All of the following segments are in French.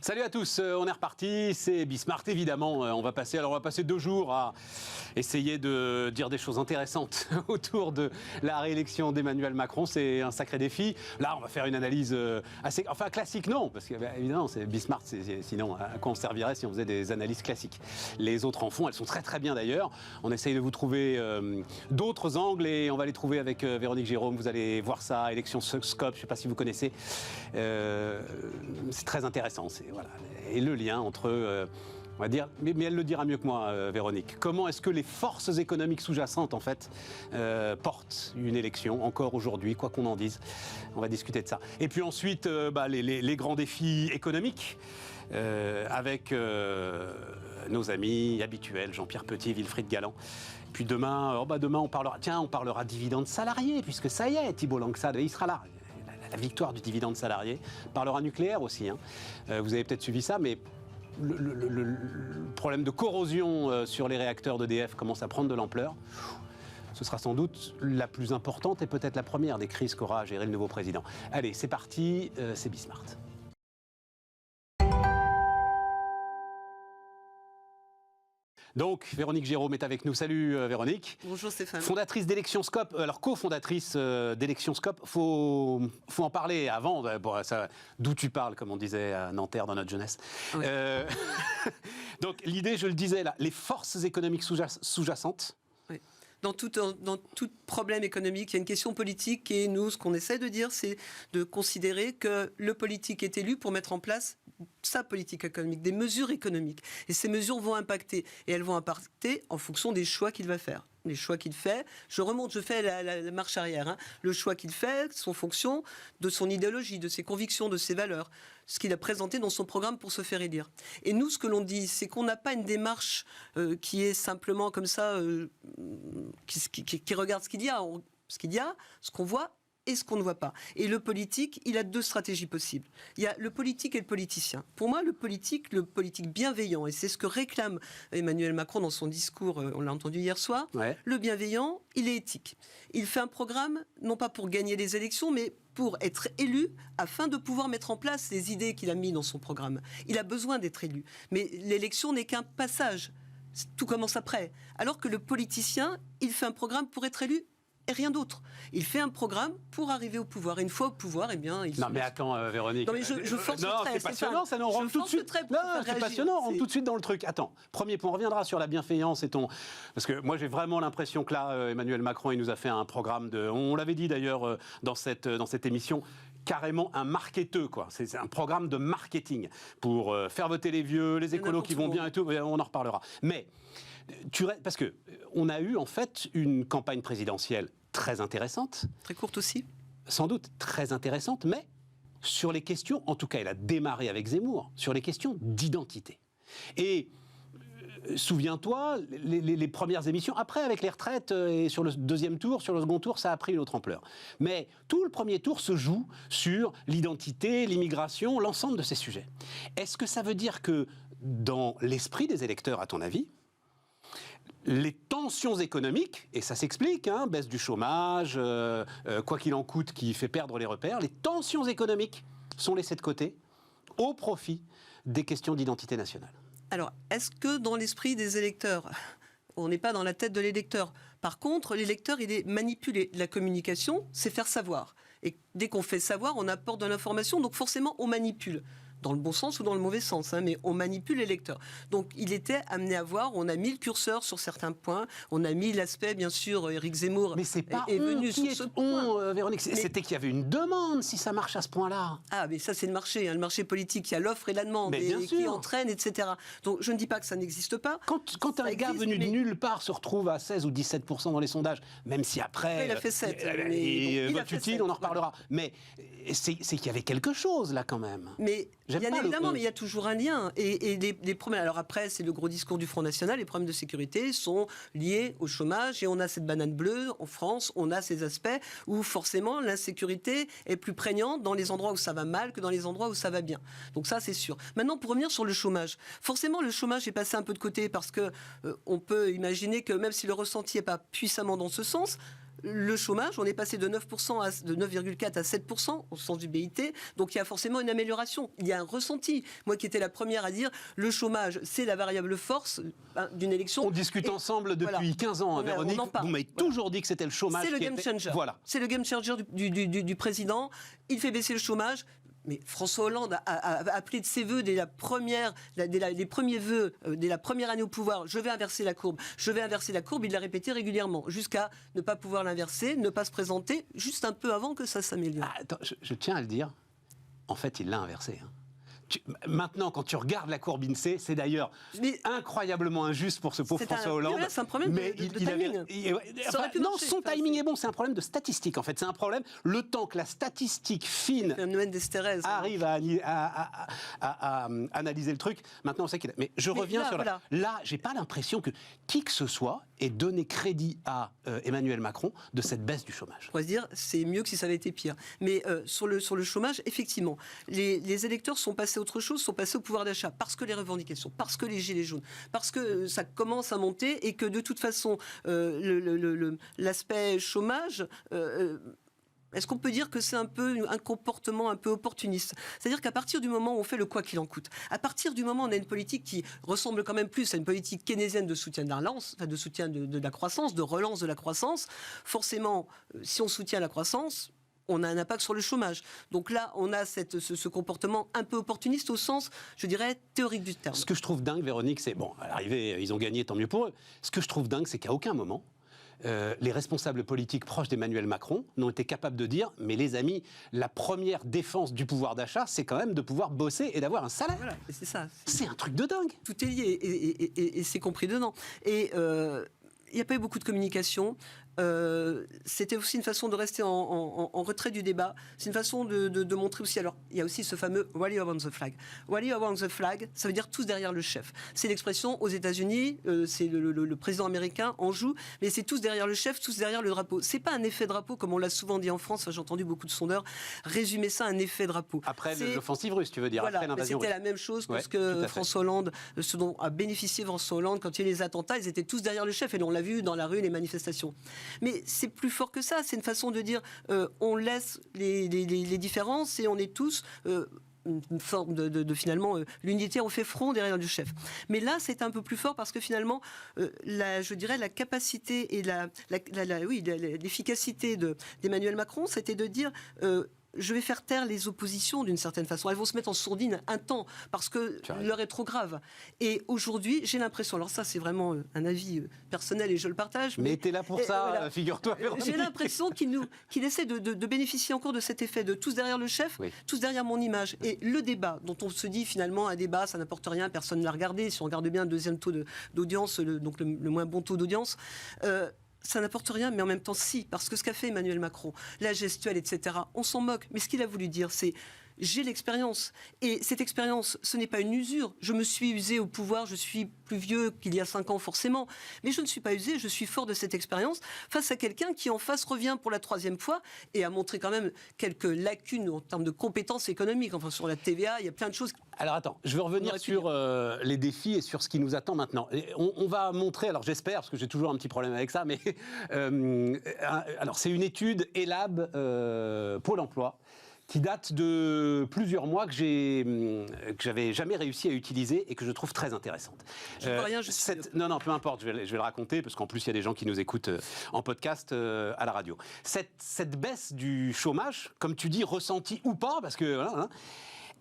Salut à tous, on est reparti, c'est Bismart évidemment, on va passer 2 jours à essayer de dire des choses intéressantes autour de la réélection d'Emmanuel Macron, c'est un sacré défi. Là on va faire une analyse assez, enfin classique non, parce que évidemment c'est Bismart, sinon à quoi on servirait si on faisait des analyses classiques. Les autres en font, elles sont très très bien d'ailleurs, on essaye de vous trouver d'autres angles et on va les trouver avec Véronique Jérôme, vous allez voir ça, élection Scope, je ne sais pas si vous connaissez, c'est très intéressant. Voilà. Et le lien entre, on va dire, mais elle le dira mieux que moi, Véronique. Comment est-ce que les forces économiques sous-jacentes, en fait, portent une élection, encore aujourd'hui, quoi qu'on en dise. On va discuter de ça. Et puis ensuite, les grands défis économiques, avec nos amis habituels, Jean-Pierre Petit, Wilfried Galland. Puis demain, demain on parlera dividendes salariés, puisque ça y est, Thibault Langsade, il sera là. La victoire du dividende salarié. On parlera nucléaire aussi. Vous avez peut-être suivi ça, mais le problème de corrosion sur les réacteurs d'EDF commence à prendre de l'ampleur. Ce sera sans doute la plus importante et peut-être la première des crises qu'aura à gérer le nouveau président. Allez, c'est parti, c'est Bismart. Donc, Véronique Jérôme est avec nous. Salut Véronique. Bonjour Stéphane. Fondatrice d'Élection Scope, alors cofondatrice d'Élection Scope. Faut en parler avant, d'où tu parles, comme on disait à Nanterre dans notre jeunesse. Oui. Donc l'idée, je le disais là, les forces économiques sous-jacentes. Oui. Dans tout problème économique, il y a une question politique et nous, ce qu'on essaie de dire, c'est de considérer que le politique est élu pour mettre en place sa politique économique, des mesures économiques. Et ces mesures vont impacter. Et elles vont impacter en fonction des choix qu'il va faire. Les choix qu'il fait, je fais la marche arrière. Le choix qu'il fait, c'est en fonction de son idéologie, de ses convictions, de ses valeurs, ce qu'il a présenté dans son programme pour se faire élire. Et nous, ce que l'on dit, c'est qu'on n'a pas une démarche qui est simplement comme ça, qui regarde ce qu'il y a, ce qu'on voit, et ce qu'on ne voit pas. Et le politique, il a 2 stratégies possibles. Il y a le politique et le politicien. Pour moi, le politique bienveillant, et c'est ce que réclame Emmanuel Macron dans son discours, on l'a entendu hier soir, le bienveillant, il est éthique. Il fait un programme, non pas pour gagner les élections, mais pour être élu, afin de pouvoir mettre en place les idées qu'il a mises dans son programme. Il a besoin d'être élu. Mais l'élection n'est qu'un passage. Tout commence après. Alors que le politicien, il fait un programme pour être élu, et rien d'autre. Il fait un programme pour arriver au pouvoir. Et une fois au pouvoir, eh bien, il... Non, mais attends, Véronique. Non, mais je force le trait. C'est passionnant, ça nous rentre tout de suite. Non, c'est passionnant, on rentre tout de suite dans le truc. Attends, premier point, on reviendra sur la bienveillance et ton... Parce que moi, j'ai vraiment l'impression que là, Emmanuel Macron, il nous a fait un programme de... On l'avait dit d'ailleurs dans cette émission, carrément un marketeux, quoi. C'est un programme de marketing pour faire voter les vieux, les écolos qui vont bien et tout. On en reparlera. Mais... parce que on a eu en fait une campagne présidentielle très intéressante. Très courte aussi. Sans doute très intéressante, mais sur les questions, en tout cas elle a démarré avec Zemmour, sur les questions d'identité. Et souviens-toi, les premières émissions, après avec les retraites et sur le deuxième tour, sur le second tour, ça a pris une autre ampleur. Mais tout le premier tour se joue sur l'identité, l'immigration, l'ensemble de ces sujets. Est-ce que ça veut dire que dans l'esprit des électeurs, à ton avis, les tensions économiques, et ça s'explique, baisse du chômage, quoi qu'il en coûte, qui fait perdre les repères, les tensions économiques sont laissées de côté au profit des questions d'identité nationale. Alors, est-ce que dans l'esprit des électeurs, on n'est pas dans la tête de l'électeur? Par contre, l'électeur, il est manipulé. La communication, c'est faire savoir. Et dès qu'on fait savoir, on apporte de l'information, donc forcément, on manipule. Dans le bon sens ou dans le mauvais sens, mais on manipule les lecteurs. Donc il était amené à voir, on a mis le curseur sur certains points, on a mis l'aspect, bien sûr, Éric Zemmour mais c'est pas est venu sur ce point. Véronique, c'était qu'il y avait une demande, si ça marche à ce point-là. Ah, mais ça c'est le marché politique, il y a l'offre et la demande, qui entraînent, etc. Donc je ne dis pas que ça n'existe pas. Quand un gars venu de nulle part se retrouve à 16 ou 17% dans les sondages, même si après... il a fait 7. Vote utile, on en reparlera. Mais c'est qu'il y avait quelque chose là quand même. Mais... Bien évidemment, mais il y a toujours un lien. Et les problèmes. Alors après, c'est le gros discours du Front National. Les problèmes de sécurité sont liés au chômage. Et on a cette banane bleue en France. On a ces aspects où forcément l'insécurité est plus prégnante dans les endroits où ça va mal que dans les endroits où ça va bien. Donc ça, c'est sûr. Maintenant, pour revenir sur le chômage. Forcément, le chômage est passé un peu de côté parce que on peut imaginer que même si le ressenti n'est pas puissamment dans ce sens, le chômage, on est passé de 9% de 9,4 à 7% au sens du BIT, donc il y a forcément une amélioration. Il y a un ressenti. Moi qui étais la première à dire le chômage, c'est la variable force d'une élection. On discute ensemble depuis 15 ans, Véronique. Vous m'avez toujours dit que c'était le chômage. C'est le game changer. Voilà. C'est le game changer du président. Il fait baisser le chômage. Mais François Hollande a appelé de ses voeux dès la première année au pouvoir, je vais inverser la courbe. Il l'a répété régulièrement, jusqu'à ne pas pouvoir l'inverser, ne pas se présenter, juste un peu avant que ça s'améliore. Ah, attends, je tiens à le dire, en fait, il l'a inversé. Maintenant, quand tu regardes la courbe INSEE, c'est d'ailleurs incroyablement injuste pour ce pauvre François Hollande. C'est un problème de timing. Non, son timing est bon, c'est un problème de statistique en fait. C'est un problème, le temps que la statistique fine arrive à analyser le truc, maintenant on sait qu'il a... Mais je reviens sur... Là, j'ai pas l'impression que qui que ce soit ait donné crédit à Emmanuel Macron de cette baisse du chômage. On pourrait se dire, c'est mieux que si ça avait été pire. Mais sur le chômage, effectivement, les électeurs sont passés à autre chose, sont passés au pouvoir d'achat, parce que les revendications, parce que les gilets jaunes, parce que ça commence à monter et que de toute façon, l'aspect chômage... est-ce qu'on peut dire que c'est un comportement un peu opportuniste ? C'est-à-dire qu'à partir du moment où on fait le quoi qu'il en coûte, à partir du moment où on a une politique qui ressemble quand même plus à une politique keynésienne de soutien de la relance, enfin de soutien de la croissance, de relance de la croissance, forcément, si on soutient la croissance, on a un impact sur le chômage. Donc là, on a ce comportement un peu opportuniste au sens, je dirais, théorique du terme. Ce que je trouve dingue, Véronique, c'est... Bon, à l'arrivée, ils ont gagné, tant mieux pour eux. Ce que je trouve dingue, c'est qu'à aucun moment, les responsables politiques proches d'Emmanuel Macron n'ont été capables de dire « Mais les amis, la première défense du pouvoir d'achat, c'est quand même de pouvoir bosser et d'avoir un salaire. » Voilà, c'est ça. C'est un truc de dingue. Tout est lié et c'est compris dedans. Et il n'y a pas eu beaucoup de communication. C'était aussi une façon de rester en retrait du débat. C'est une façon de montrer aussi... Alors, il y a aussi ce fameux « Rally around the flag ». « Rally around the flag », ça veut dire tous derrière le chef. C'est l'expression aux États-Unis, c'est le président américain en joue, mais c'est tous derrière le chef, tous derrière le drapeau. C'est pas un effet drapeau, comme on l'a souvent dit en France, j'ai entendu beaucoup de sondeurs résumer ça un effet drapeau. Après l'offensive russe, tu veux dire, voilà, après l'invasion russe. C'était la même chose que ce que François Hollande, ce dont a bénéficié François Hollande quand il y a eu les attentats, ils étaient tous derrière le chef, et on l'a vu dans la rue, les manifestations. Mais c'est plus fort que ça, c'est une façon de dire on laisse les différences et on est tous une forme de finalement l'unité, on fait front derrière du chef. Mais là, c'est un peu plus fort parce que finalement, je dirais la capacité et l'efficacité d'Emmanuel Macron, c'était de dire je vais faire taire les oppositions d'une certaine façon. Elles vont se mettre en sourdine un temps parce que l'heure est trop grave. Et aujourd'hui, j'ai l'impression, alors ça c'est vraiment un avis personnel et je le partage. Mais t'es là pour ça, voilà. Figure-toi. J'ai l'impression qu'il essaie de bénéficier encore de cet effet de tous derrière le chef, tous derrière mon image. Et le débat, dont on se dit finalement un débat, ça n'apporte rien, personne ne l'a regardé. Si on regarde bien le deuxième taux d'audience, donc le moins bon taux d'audience, ça n'apporte rien, mais en même temps, si, parce que ce qu'a fait Emmanuel Macron, la gestuelle, etc., on s'en moque. Mais ce qu'il a voulu dire, c'est j'ai l'expérience. Et cette expérience, ce n'est pas une usure. Je me suis usé au pouvoir, je suis plus vieux qu'il y a 5 ans forcément. Mais je ne suis pas usé, je suis fort de cette expérience face à quelqu'un qui en face revient pour la 3e fois et a montré quand même quelques lacunes en termes de compétences économiques. Enfin, sur la TVA, il y a plein de choses. Alors attends, je veux revenir sur les défis et sur ce qui nous attend maintenant. On va montrer, alors j'espère, parce que j'ai toujours un petit problème avec ça, mais alors c'est une étude ELAB Pôle emploi qui date de plusieurs mois que j'avais jamais réussi à utiliser et que je trouve très intéressante. Non, peu importe, je vais le raconter parce qu'en plus il y a des gens qui nous écoutent en podcast à la radio. Cette baisse du chômage, comme tu dis, ressentie ou pas, parce que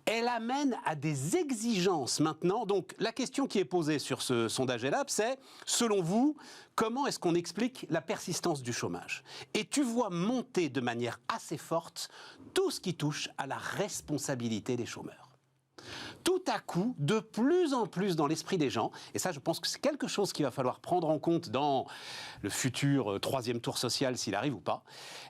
elle amène à des exigences maintenant. Donc la question qui est posée sur ce sondage ELAB, c'est, selon vous, comment est-ce qu'on explique la persistance du chômage ? Et tu vois monter de manière assez forte tout ce qui touche à la responsabilité des chômeurs. Tout à coup, de plus en plus dans l'esprit des gens, et ça je pense que c'est quelque chose qu'il va falloir prendre en compte dans le futur 3e tour social, s'il arrive ou pas,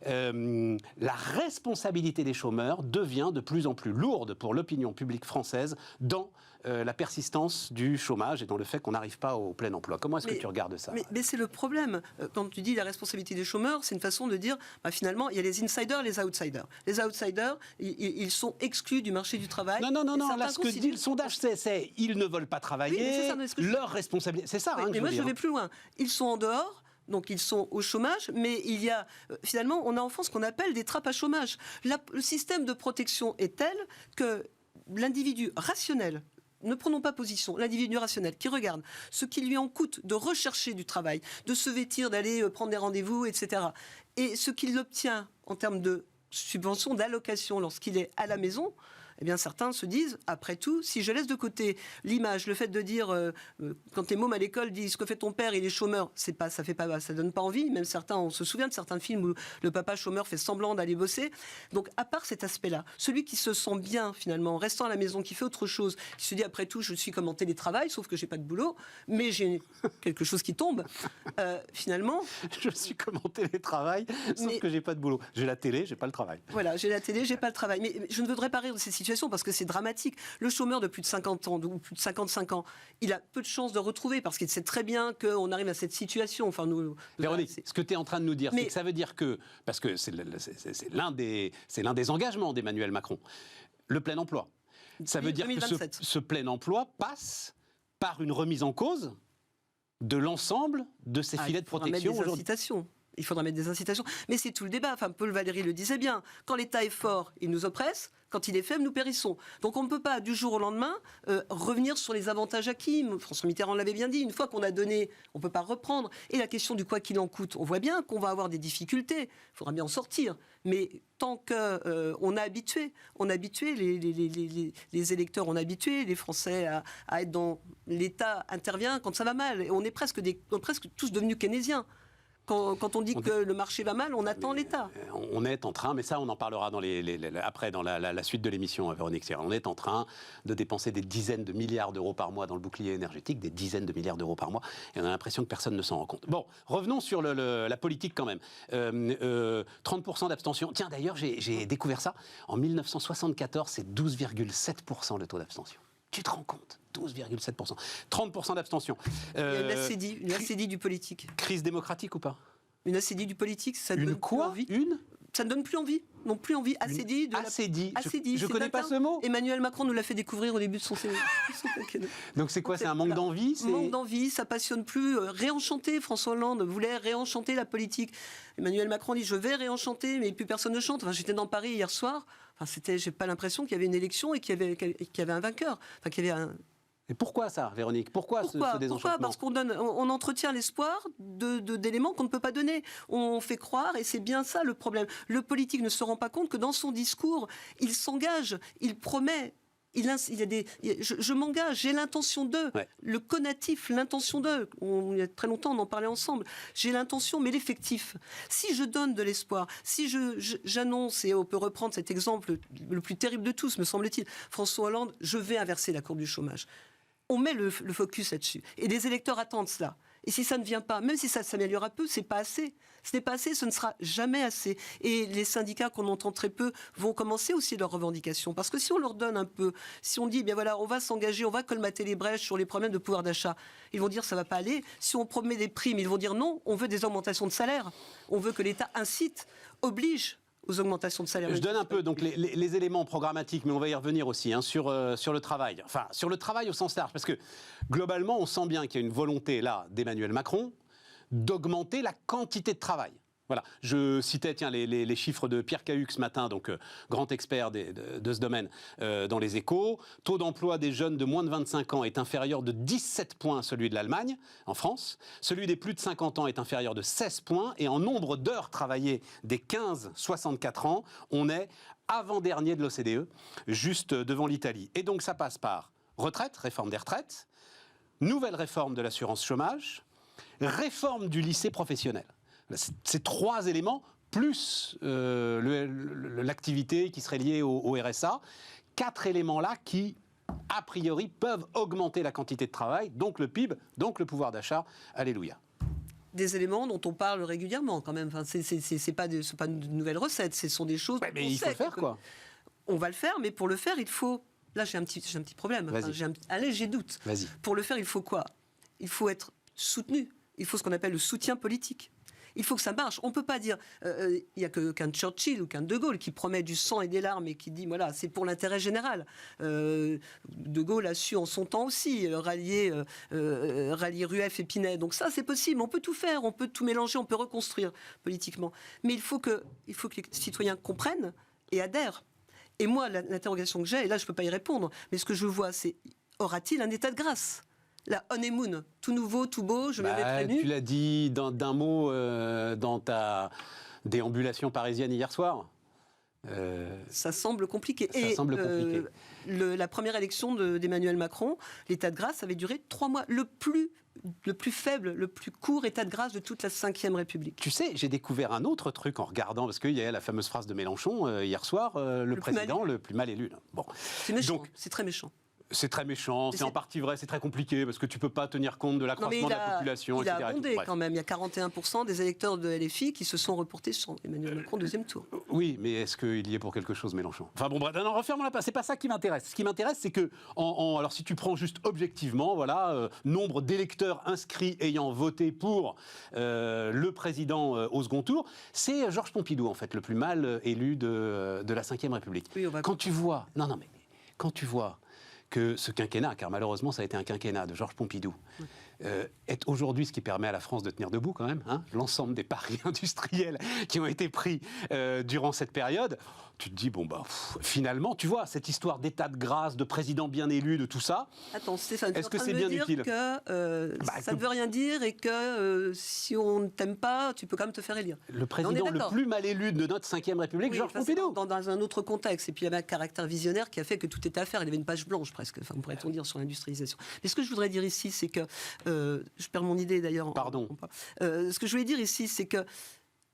la responsabilité des chômeurs devient de plus en plus lourde pour l'opinion publique française dans la persistance du chômage et dans le fait qu'on n'arrive pas au plein emploi. Comment est-ce que tu regardes ça ? Mais c'est le problème. Quand tu dis la responsabilité des chômeurs, c'est une façon de dire, finalement, il y a les insiders, les outsiders. Les outsiders, ils sont exclus du marché du travail. Non, là ce que dit le sondage, c'est ils ne veulent pas travailler, leur responsabilité. C'est ça. Mais moi, je vais plus loin. Ils sont en dehors Donc ils sont au chômage, mais il y a finalement, on a en France ce qu'on appelle des trappes à chômage. Le système de protection est tel que l'individu rationnel, ne prenons pas position, l'individu rationnel qui regarde ce qui lui en coûte de rechercher du travail, de se vêtir, d'aller prendre des rendez-vous, etc. Et ce qu'il obtient en termes de subvention, d'allocation lorsqu'il est à la maison, eh bien certains se disent, après tout, si je laisse de côté l'image, le fait de dire, quand les mômes à l'école disent ce que fait ton père, il est chômeur, ça donne pas envie. Même certains, on se souvient de certains films où le papa chômeur fait semblant d'aller bosser. Donc à part cet aspect-là, celui qui se sent bien finalement en restant à la maison, qui fait autre chose, qui se dit après tout, je suis comme en télétravail, sauf que j'ai pas de boulot, mais j'ai quelque chose qui tombe. Finalement, je suis comme en télétravail, sauf que j'ai pas de boulot. J'ai la télé, j'ai pas le travail. Voilà, j'ai la télé, j'ai pas le travail. Mais je ne voudrais pas rire de ces situations parce que c'est dramatique. Le chômeur de plus de 50 ans ou plus de 55 ans, il a peu de chances de retrouver parce qu'il sait très bien qu'on arrive à cette situation. Enfin, Véronique, ce que tu es en train de nous dire, c'est que ça veut dire que, parce que c'est l'un des engagements d'Emmanuel Macron, le plein emploi. Ça veut dire 2027. Que ce plein emploi passe par une remise en cause de l'ensemble de ces filets de protection aujourd'hui. Il faudra mettre des incitations. Mais c'est tout le débat. Enfin, Paul Valéry le disait bien. Quand l'État est fort, il nous oppresse. Quand il est faible, nous périssons. Donc on ne peut pas, du jour au lendemain, revenir sur les avantages acquis. François Mitterrand l'avait bien dit. Une fois qu'on a donné, on ne peut pas reprendre. Et la question du quoi qu'il en coûte, on voit bien qu'on va avoir des difficultés. Il faudra bien en sortir. Mais tant qu'on a habitué, les électeurs ont habitué les Français à être dans... L'État intervient quand ça va mal. Et on est presque tous devenus keynésiens. Quand on dit que le marché va mal, on attend l'État. On est en train, mais ça on en parlera après dans la suite de l'émission, Véronique. On est en train de dépenser des dizaines de milliards d'euros par mois dans le bouclier énergétique, des dizaines de milliards d'euros par mois, et on a l'impression que personne ne s'en rend compte. Bon, revenons sur la politique quand même. 30% d'abstention. Tiens, d'ailleurs, j'ai découvert ça. En 1974, c'est 12,7% le taux d'abstention. Tu te rends compte ? 12,7%. 30% d'abstention. Il y a une acédie du politique. Crise démocratique ou pas ? Une acédie du politique, ça ne donne plus envie. Ça ne donne plus envie. Non, plus envie. Acédie. Acédie. Je ne connais pas ce mot. Emmanuel Macron nous l'a fait découvrir au début de son quinquennat. Donc c'est quoi ? C'est un manque d'envie ? Manque d'envie, ça passionne plus. Réenchanter, François Hollande voulait réenchanter la politique. Emmanuel Macron dit, je vais réenchanter, mais plus personne ne chante. Enfin, j'étais dans Paris hier soir. Enfin, j'ai pas l'impression qu'il y avait une élection et qu'il y avait un vainqueur. Enfin, qu'il y avait un... Et pourquoi ça, Véronique ? Pourquoi ce désenchantement ? Pourquoi ? Parce on entretient l'espoir d'éléments qu'on ne peut pas donner. On fait croire, et c'est bien ça le problème. Le politique ne se rend pas compte que dans son discours, il s'engage, il promet. Je m'engage, j'ai l'intention d'eux. Ouais. Le conatif, l'intention d'eux. Il y a très longtemps, on en parlait ensemble. J'ai l'intention, mais l'effectif. Si je donne de l'espoir, si j'annonce, et on peut reprendre cet exemple le plus terrible de tous, me semble-t-il, François Hollande, je vais inverser la courbe du chômage. On met le focus là-dessus. Et les électeurs attendent cela. Et si ça ne vient pas, même si ça s'améliore un peu, c'est pas assez. Ce n'est pas assez, ce ne sera jamais assez. Et les syndicats qu'on entend très peu vont commencer aussi leurs revendications. Parce que si on leur donne un peu, si on dit, bien voilà, on va s'engager, on va colmater les brèches sur les problèmes de pouvoir d'achat, ils vont dire ça va pas aller. Si on promet des primes, ils vont dire non, on veut des augmentations de salaire. On veut que l'État incite, oblige aux augmentations de salaire. Je donne un peu donc les éléments programmatiques, mais on va y revenir aussi sur le travail. Enfin, sur le travail au sens large, parce que globalement, on sent bien qu'il y a une volonté là d'Emmanuel Macron d'augmenter la quantité de travail. Voilà, je citais les chiffres de Pierre Cahux ce matin, donc grand expert de ce domaine dans les Échos. Taux d'emploi des jeunes de moins de 25 ans est inférieur de 17 points à celui de l'Allemagne, en France. Celui des plus de 50 ans est inférieur de 16 points. Et en nombre d'heures travaillées des 15-64 ans, on est avant-dernier de l'OCDE, juste devant l'Italie. Et donc ça passe par retraite, réforme des retraites, nouvelle réforme de l'assurance chômage, réforme du lycée professionnel. Ces trois éléments, plus l'activité qui serait liée au RSA, quatre éléments-là qui, a priori, peuvent augmenter la quantité de travail, donc le PIB, donc le pouvoir d'achat. Alléluia. Des éléments dont on parle régulièrement, quand même. Enfin, c'est pas de nouvelles recettes, ce sont des choses... Ouais, mais il faut le faire, quoi. On va le faire, mais pour le faire, il faut... Là, j'ai un petit problème. Enfin, j'ai doute. Vas-y. Pour le faire, il faut quoi ? Il faut être soutenu. Il faut ce qu'on appelle le soutien politique. Il faut que ça marche. On ne peut pas dire, il n'y a qu'un Churchill ou qu'un De Gaulle qui promet du sang et des larmes et qui dit, voilà, c'est pour l'intérêt général. De Gaulle a su en son temps aussi rallier Rueff et Pinet. Donc ça, c'est possible. On peut tout faire, on peut tout mélanger, on peut reconstruire politiquement. Mais il faut que les citoyens comprennent et adhèrent. Et moi, l'interrogation que j'ai, et là, je ne peux pas y répondre, mais ce que je vois, c'est, aura-t-il un état de grâce ? La honeymoon, tout nouveau, tout beau, je me mettrai nu. Tu l'as dit d'un mot dans ta déambulation parisienne hier soir. Ça semble compliqué. La première élection d'Emmanuel Macron, l'état de grâce avait duré 3 mois. Le plus faible, le plus court état de grâce de toute la Ve République. Tu sais, j'ai découvert un autre truc en regardant, parce qu'il y a la fameuse phrase de Mélenchon hier soir, le président le plus mal élu. Bon. C'est méchant, c'est très méchant. C'est très méchant, c'est en partie vrai, c'est très compliqué, parce que tu ne peux pas tenir compte de l'accroissement de la population, etc. Il a abondé quand même, il y a 41% des électeurs de LFI qui se sont reportés sur Emmanuel Macron, deuxième tour. Oui, mais est-ce qu'il y est pour quelque chose, Mélenchon ? Enfin bon, bref, non, refermons la page, c'est pas ça qui m'intéresse. Ce qui m'intéresse, c'est que, alors si tu prends juste objectivement, voilà, nombre d'électeurs inscrits ayant voté pour le président au second tour, c'est Georges Pompidou, en fait, le plus mal élu de la Ve République. Oui, quand tu vois que ce quinquennat, car malheureusement ça a été un quinquennat de Georges Pompidou, est aujourd'hui ce qui permet à la France de tenir debout quand même, hein, l'ensemble des paris industriels qui ont été pris durant cette période, tu te dis, bon bah, finalement, tu vois, cette histoire d'état de grâce, de président bien élu, de tout ça, attends, Stéphane, est-ce que c'est bien utile ? Ça ne veut rien dire et que si on ne t'aime pas, tu peux quand même te faire élire. Le président le plus mal élu de notre Ve République, Georges Pompidou. Dans un autre contexte, et puis il y avait un caractère visionnaire qui a fait que tout était à faire, il y avait une page blanche presque, enfin, pourrait-on dire, sur l'industrialisation. Mais ce que je voudrais dire ici, c'est que, je perds mon idée d'ailleurs. Pardon. Ce que je voulais dire ici, c'est que,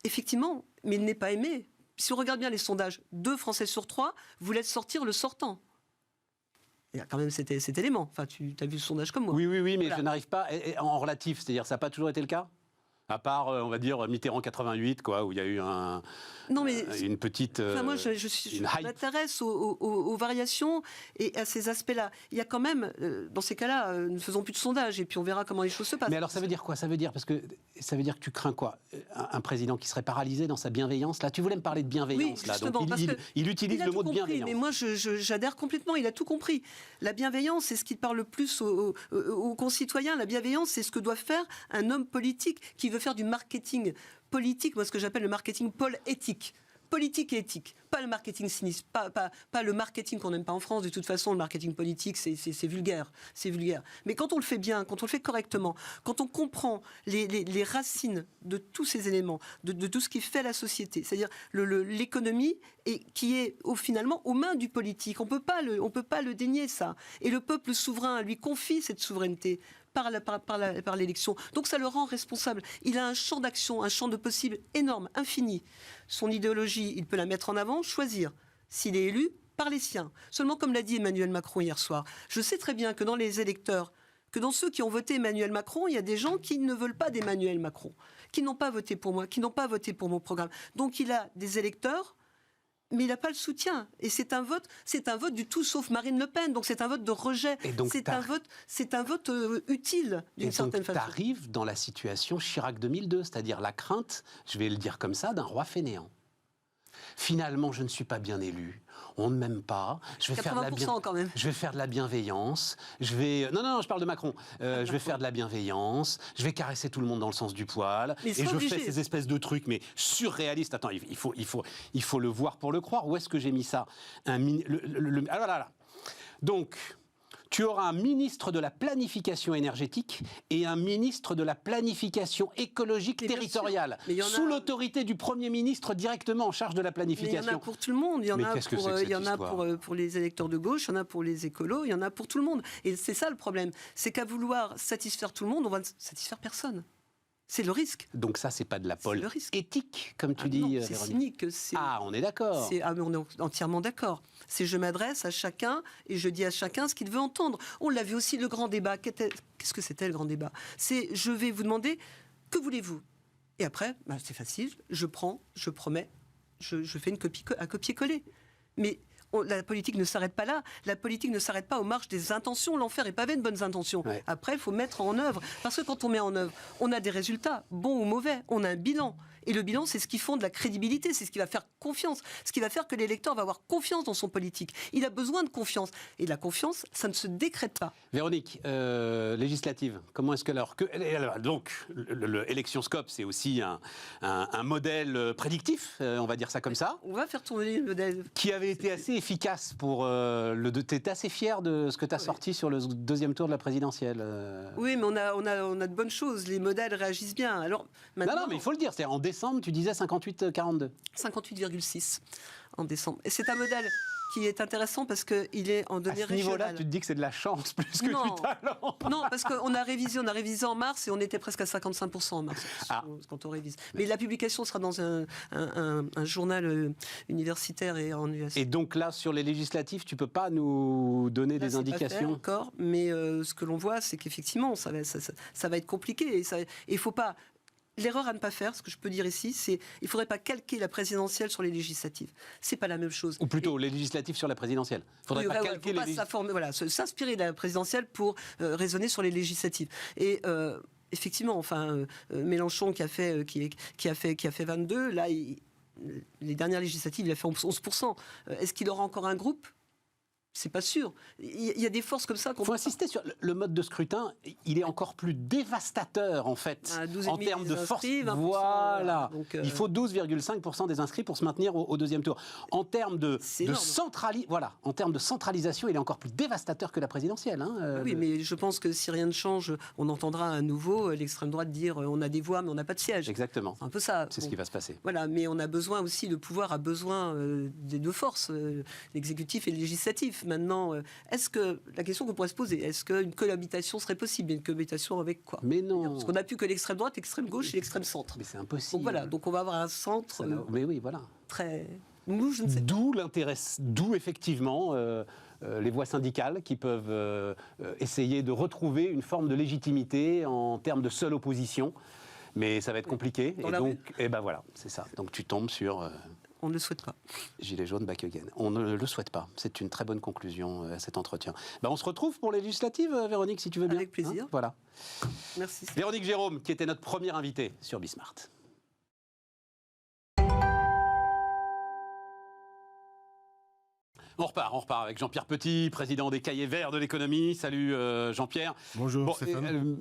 effectivement, mais il n'est pas aimé. Si on regarde bien les sondages, 2 Français sur 3 voulaient sortir le sortant. Il y a quand même cet élément. Enfin, tu as vu le sondage comme moi. Oui, mais voilà. Je n'arrive pas, en relatif, c'est-à-dire ça n'a pas toujours été le cas ? À part, on va dire, Mitterrand 88, quoi, où il y a eu une petite. Moi, je m'intéresse aux variations et à ces aspects-là. Il y a quand même, dans ces cas-là, ne faisons plus de sondage et puis on verra comment les choses se passent. Mais alors, ça veut dire quoi ? Ça veut dire que tu crains quoi ? Un président qui serait paralysé dans sa bienveillance ? Là, tu voulais me parler de bienveillance, oui, là. Donc, il utilise le mot de bienveillance. Mais moi, j'adhère complètement. Il a tout compris. La bienveillance, c'est ce qui parle le plus aux concitoyens. La bienveillance, c'est ce que doit faire un homme politique qui veut faire du marketing politique, moi ce que j'appelle le marketing éthique. Politique et éthique, pas le marketing sinistre, pas le marketing qu'on n'aime pas en France. De toute façon, le marketing politique, c'est vulgaire, Mais quand on le fait bien, quand on le fait correctement, quand on comprend les racines de tous ces éléments, de tout ce qui fait la société, c'est-à-dire l'économie, et qui est finalement aux mains du politique, on peut pas le dénier ça. Et le peuple souverain lui confie cette souveraineté par l'élection. Donc ça le rend responsable. Il a un champ d'action, un champ de possibles énorme, infini. Son idéologie, il peut la mettre en avant, choisir. S'il est élu, par les siens. Seulement, comme l'a dit Emmanuel Macron hier soir, je sais très bien que dans les électeurs, que dans ceux qui ont voté Emmanuel Macron, il y a des gens qui ne veulent pas d'Emmanuel Macron, qui n'ont pas voté pour moi, qui n'ont pas voté pour mon programme. Donc il a des électeurs, mais il n'a pas le soutien. Et c'est un vote du tout sauf Marine Le Pen. Donc c'est un vote de rejet. C'est un vote utile d'une certaine façon. Tu arrives dans la situation Chirac 2002, c'est-à-dire la crainte, je vais le dire comme ça, d'un roi fainéant. Finalement, je ne suis pas bien élu. On ne m'aime pas. Je vais faire de la bienveillance. Non, je parle de Macron. Je vais faire de la bienveillance. Je vais caresser tout le monde dans le sens du poil. Et je fais ces espèces de trucs, mais surréalistes. Attends, il faut le voir pour le croire. Où est-ce que j'ai mis ça ? Alors là. Donc, tu auras un ministre de la planification énergétique et un ministre de la planification écologique territoriale, sous l'autorité du Premier ministre directement en charge de la planification. Mais il y en a pour tout le monde. Il y en a pour les électeurs de gauche, il y en a pour les écolos, il y en a pour tout le monde. Et c'est ça le problème. C'est qu'à vouloir satisfaire tout le monde, on va ne satisfaire personne. C'est le risque. Donc ça, c'est pas de la pole éthique, comme tu dis, non, Véronique. C'est cynique. On est d'accord. Mais on est entièrement d'accord. C'est je m'adresse à chacun et je dis à chacun ce qu'il veut entendre. On l'a vu aussi, le grand débat. Qu'est-ce que c'était le grand débat ? C'est je vais vous demander, que voulez-vous ? Et après, c'est facile, je prends, je promets, je fais un copier-coller. Mais la politique ne s'arrête pas là. La politique ne s'arrête pas aux marges des intentions. L'enfer est pavé de bonnes intentions. Ouais. Après, il faut mettre en œuvre. Parce que quand on met en œuvre, on a des résultats, bons ou mauvais. On a un bilan. Et le bilan, c'est ce qui fonde la crédibilité, c'est ce qui va faire confiance, ce qui va faire que l'électeur va avoir confiance dans son politique. Il a besoin de confiance. Et la confiance, ça ne se décrète pas. Véronique, législative, comment est-ce que donc, l'élection Scope, c'est aussi un modèle prédictif, on va dire ça comme ça. On va faire tourner le modèle. Qui avait été assez efficace pour tu étais assez fier de ce que tu as sorti sur le deuxième tour de la présidentielle. Oui, mais on a de bonnes choses. Les modèles réagissent bien. Alors, maintenant, non, mais il faut le dire. C'est en décembre, tu disais 58-42. 58,6 en décembre. Et c'est un modèle qui est intéressant parce qu'il est en données régionales. À ce niveau-là, régionales. tu te dis que c'est de la chance plus que Non. du talent. Non, parce qu'on a révisé en mars et on était presque à 55% en mars quand on révise. Mais la publication sera dans un journal universitaire et en US. Et donc là, sur les législatives, tu peux pas nous donner des indications pas fait encore, mais ce que l'on voit, c'est qu'effectivement, ça va être compliqué. Et il faut pas. L'erreur à ne pas faire, ce que je peux dire ici, c'est qu'il ne faudrait pas calquer la présidentielle sur les législatives. C'est pas la même chose. Ou plutôt les législatives sur la présidentielle. Il faudrait pas calquer s'inspirer de la présidentielle pour raisonner sur les législatives. Et effectivement, Mélenchon qui a fait 22, là, les dernières législatives, il a fait 11%. Est-ce qu'il aura encore un groupe ? C'est pas sûr. Il y a des forces comme ça. Il faut insister sur le mode de scrutin. Il est encore plus dévastateur en fait en termes de force. Voilà. Donc, il faut 12,5% des inscrits pour se maintenir au deuxième tour. En termes de centralisation, il est encore plus dévastateur que la présidentielle. Oui, mais je pense que si rien ne change, on entendra à nouveau l'extrême droite dire on a des voix mais on n'a pas de siège. Exactement. C'est un peu ça. C'est ce qui va se passer. Voilà, mais on a besoin aussi, le pouvoir a besoin des deux forces, l'exécutif et le législatif. Maintenant, la question qu'on pourrait se poser, est-ce qu'une cohabitation serait possible? Une cohabitation avec quoi? Mais non. Parce qu'on n'a plus que l'extrême droite, l'extrême gauche et l'extrême centre. Mais c'est impossible. Donc voilà, donc on va avoir un centre. Mais oui, voilà. Très. Nous, je ne sais pas. D'où l'intérêt, d'où effectivement les voix syndicales qui peuvent essayer de retrouver une forme de légitimité en termes de seule opposition. Mais ça va être compliqué. Et donc, voilà, c'est ça. Donc tu tombes sur. On ne le souhaite pas. Gilets jaunes, back again. On ne le souhaite pas. C'est une très bonne conclusion à cet entretien. On se retrouve pour les législatives, Véronique, si tu veux bien. Avec plaisir. Voilà. Merci. Véronique Jérôme, qui était notre première invitée sur Bismart. On repart avec Jean-Pierre Petit, président des Cahiers Verts de l'économie. Salut Jean-Pierre. Bonjour Stéphane.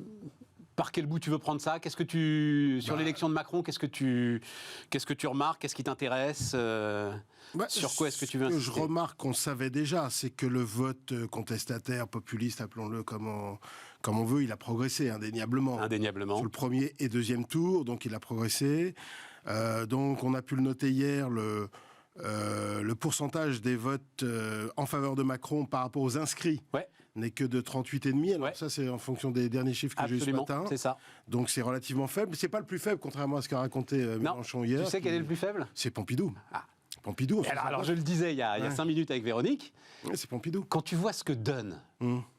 Par quel bout tu veux prendre ça? Sur l'élection de Macron, qu'est-ce que tu remarques? Qu'est-ce qui t'intéresse? Sur quoi est-ce que tu veux insister? Ce que je remarque qu'on savait déjà, c'est que le vote contestataire, populiste, appelons-le comme on veut, il a progressé indéniablement. Indéniablement. Sur le premier et deuxième tour, donc il a progressé. Donc on a pu le noter hier, le pourcentage des votes en faveur de Macron par rapport aux inscrits. Ouais. N'est que de 38,5. Alors ça, c'est en fonction des derniers chiffres que j'ai eu ce matin. C'est ça. Donc c'est relativement faible. C'est pas le plus faible, contrairement à ce qu'a raconté Mélenchon hier. Tu sais quel est le plus faible? C'est Pompidou. Ah. Pompidou. Alors je le disais il y a 5 minutes avec Véronique. Ouais, c'est Pompidou. Quand tu vois ce que donne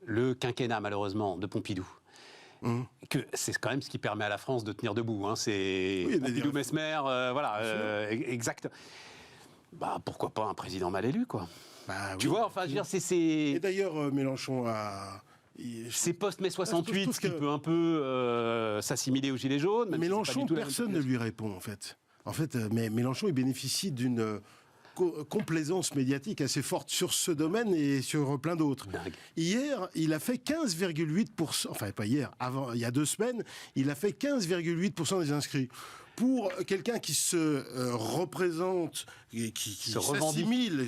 le quinquennat, malheureusement, de Pompidou, que c'est quand même ce qui permet à la France de tenir debout. C'est Pompidou-Mesmer, exact. Pourquoi pas un président mal élu, quoi. Tu vois, enfin, je veux dire, c'est... Et d'ailleurs, Mélenchon a... C'est post-mai 68 qui peut un peu s'assimiler aux Gilets jaunes. Même Mélenchon, personne ne lui répond, en fait. Mais Mélenchon, il bénéficie d'une complaisance médiatique assez forte sur ce domaine et sur plein d'autres. Hier, il a fait 15,8%, enfin pas hier, il y a 2 semaines, il a fait 15,8% des inscrits. Pour quelqu'un qui se représente, qui s'assimile,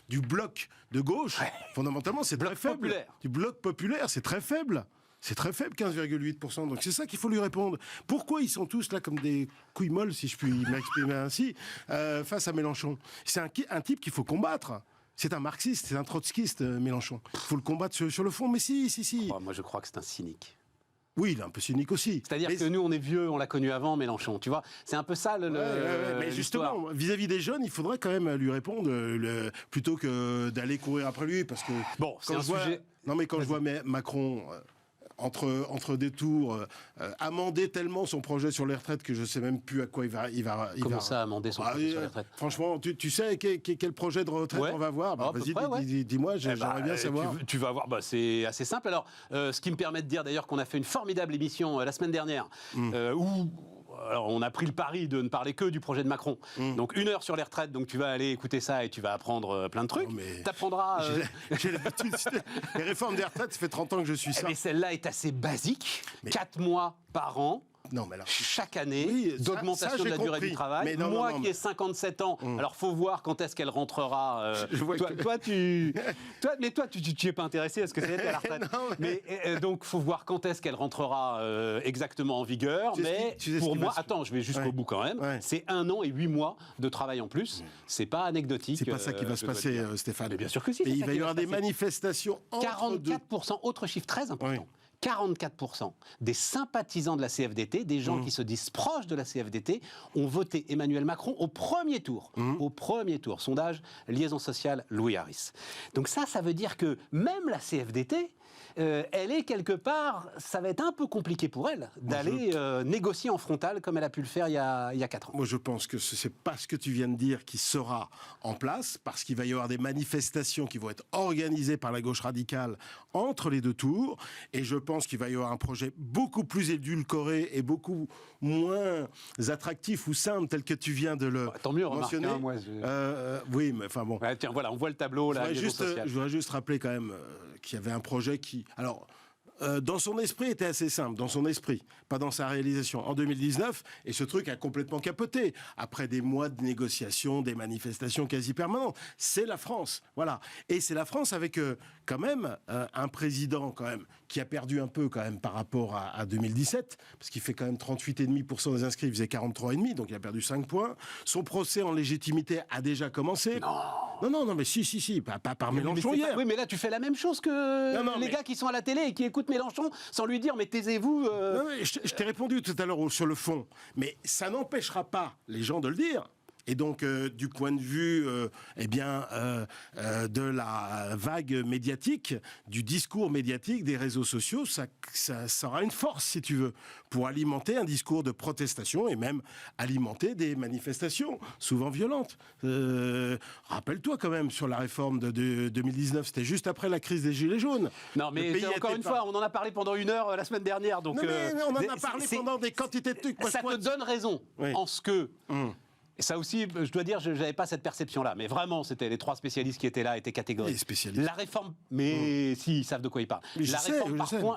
du bloc de gauche, fondamentalement, c'est très faible. Populaire. Du bloc populaire, c'est très faible. C'est très faible, 15,8%. Donc c'est ça qu'il faut lui répondre. Pourquoi ils sont tous là comme des couilles molles, si je puis m'exprimer ainsi, face à Mélenchon? C'est un type qu'il faut combattre. C'est un marxiste, c'est un trotskiste, Mélenchon. Il faut le combattre sur le fond, mais si. Moi, je crois que c'est un cynique. Oui, il est un peu cynique aussi. C'est-à-dire que nous, on est vieux, on l'a connu avant, Mélenchon, tu vois. C'est un peu ça, mais justement, vis-à-vis des jeunes, il faudrait quand même lui répondre, plutôt que d'aller courir après lui, parce que... Bon, c'est un sujet... Non, mais quand je vois Macron entre des tours, amender tellement son projet sur les retraites que je ne sais même plus à quoi il va. Comment ça, amender son projet sur les retraites? Franchement, tu sais quel projet de retraite on va voir? Vas-y, dis-moi, j'aimerais bien savoir. Tu vas voir, c'est assez simple. Alors, ce qui me permet de dire d'ailleurs qu'on a fait une formidable émission la semaine dernière, où... Alors, on a pris le pari de ne parler que du projet de Macron. Donc, 1 heure sur les retraites, donc tu vas aller écouter ça et tu vas apprendre plein de trucs. T'apprendras... J'ai l'habitude, les réformes des retraites, ça fait 30 ans que je suis ça. Mais celle-là est assez basique. 4 mois par an. Non, mais alors, chaque année, d'augmentation de la durée du travail. Mais moi qui ai 57 ans, alors faut voir quand est-ce qu'elle rentrera. Toi, tu es pas intéressé à ce que c'était à la retraite. Mais donc faut voir quand est-ce qu'elle rentrera exactement en vigueur. Mais pour moi, attends, je vais jusqu'au bout quand même. C'est 1 an et 8 mois de travail en plus. C'est pas anecdotique. C'est pas ça qui va se passer, Stéphane. Mais bien sûr que si. Et il va y avoir des manifestations. 44%, autre chiffre très important. 44% des sympathisants de la CFDT, des gens qui se disent proches de la CFDT, ont voté Emmanuel Macron au premier tour. Au premier tour. Sondage Liaison sociale Louis Harris. Donc ça veut dire que même la CFDT, elle est quelque part, ça va être un peu compliqué pour elle d'aller négocier en frontal comme elle a pu le faire il y a 4 ans. Moi, je pense que ce n'est pas ce que tu viens de dire qui sera en place, parce qu'il va y avoir des manifestations qui vont être organisées par la gauche radicale entre les 2 tours, et je pense qu'il va y avoir un projet beaucoup plus édulcoré et beaucoup moins attractif ou simple, tel que tu viens de le tant mieux, mentionner. Oui, mais enfin bon. Tiens, voilà, on voit le tableau là. Je voudrais juste rappeler quand même qu'il y avait un projet qui... Alors, dans son esprit, était assez simple, dans son esprit, pas dans sa réalisation. En 2019, et ce truc a complètement capoté, après des mois de négociations, des manifestations quasi permanentes. C'est la France, voilà. Et c'est la France avec quand même un président quand même qui a perdu un peu quand même par rapport à 2017, parce qu'il fait quand même 38,5% des inscrits, il faisait 43,5%, donc il a perdu 5 points. Son procès en légitimité a déjà commencé. Non, mais si, pas par Mélenchon hier. Oui, mais là, tu fais la même chose que les gars qui sont à la télé et qui écoutent Mélenchon sans lui dire, mais taisez-vous. Non, mais je t'ai répondu tout à l'heure sur le fond, mais ça n'empêchera pas les gens de le dire. Et donc, du point de vue de la vague médiatique, du discours médiatique des réseaux sociaux, ça aura une force, si tu veux, pour alimenter un discours de protestation et même alimenter des manifestations, souvent violentes. Rappelle-toi quand même, sur la réforme de 2019, c'était juste après la crise des Gilets jaunes. Non, mais encore une fois, on en a parlé pendant 1 heure la semaine dernière. Donc, non, mais on en a parlé pendant des quantités de trucs. Ça te donne raison en ce que... Et ça aussi, je dois dire, je n'avais pas cette perception-là. Mais vraiment, c'était les 3 spécialistes qui étaient là, étaient catégoriques. Les spécialistes. La réforme, mais si, ils savent de quoi ils parlent.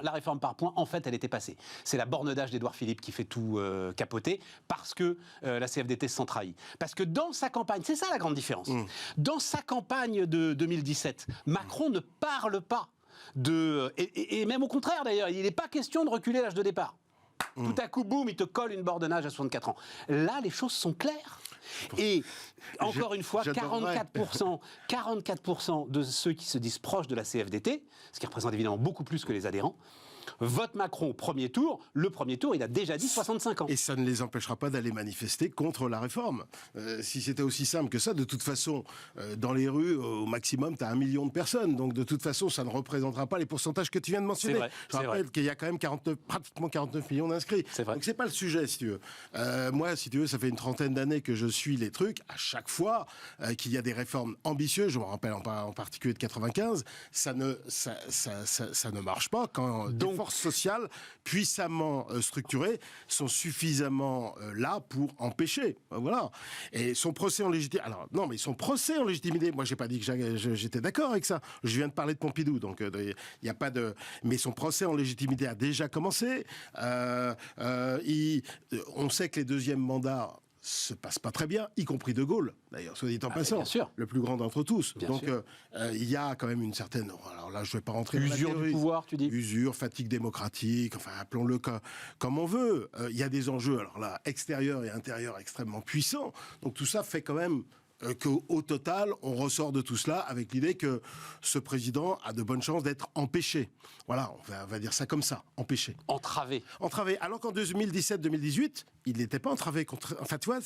La réforme par points, en fait, elle était passée. C'est la borne d'âge d'Édouard Philippe qui fait tout capoter, parce que la CFDT se sent trahie. Parce que dans sa campagne, c'est ça la grande différence. Dans sa campagne de 2017, Macron ne parle pas de... Et même au contraire, d'ailleurs, il n'est pas question de reculer l'âge de départ. Tout à coup, boum, il te colle une borne d'âge à 64 ans. Là, les choses sont claires. Et encore une fois, 44% de ceux qui se disent proches de la CFDT, ce qui représente évidemment beaucoup plus que les adhérents, vote Macron au premier tour. Le premier tour, il a déjà dit 65 ans. Et ça ne les empêchera pas d'aller manifester contre la réforme. Si c'était aussi simple que ça, de toute façon, dans les rues, au maximum, tu as 1 million de personnes. Donc, de toute façon, ça ne représentera pas les pourcentages que tu viens de mentionner. Je rappelle qu'il y a quand même pratiquement 49 millions d'inscrits. Donc, c'est pas le sujet, si tu veux. Moi, si tu veux, ça fait une 30aine d'années que je suis les trucs. À chaque fois qu'il y a des réformes ambitieuses, je me rappelle en particulier de 95, ça ne marche pas quand des forces sociales puissamment structurées sont suffisamment là pour empêcher. Voilà. Et son procès en légitimité... Alors, non, mais son procès en légitimité, moi, j'ai pas dit que j'étais d'accord avec ça. Je viens de parler de Pompidou, donc il n'y a pas de... Mais son procès en légitimité a déjà commencé. On sait que les deuxièmes mandats se passe pas très bien, y compris De Gaulle, d'ailleurs, soit dit en passant, le plus grand d'entre tous. Donc, il y a quand même une certaine... Alors là, je ne vais pas rentrer dans la théorie. Usure du pouvoir, tu dis ? Usure, fatigue démocratique, enfin, appelons-le comme on veut. Il y a des enjeux, alors là, extérieurs et intérieurs extrêmement puissants. Donc, tout ça fait quand même qu'au total, on ressort de tout cela avec l'idée que ce président a de bonnes chances d'être empêché. Voilà, on va dire ça comme ça, empêché. Entravé. Entravé. Alors qu'en 2017-2018, il n'était pas entravé. Enfin, tu vois,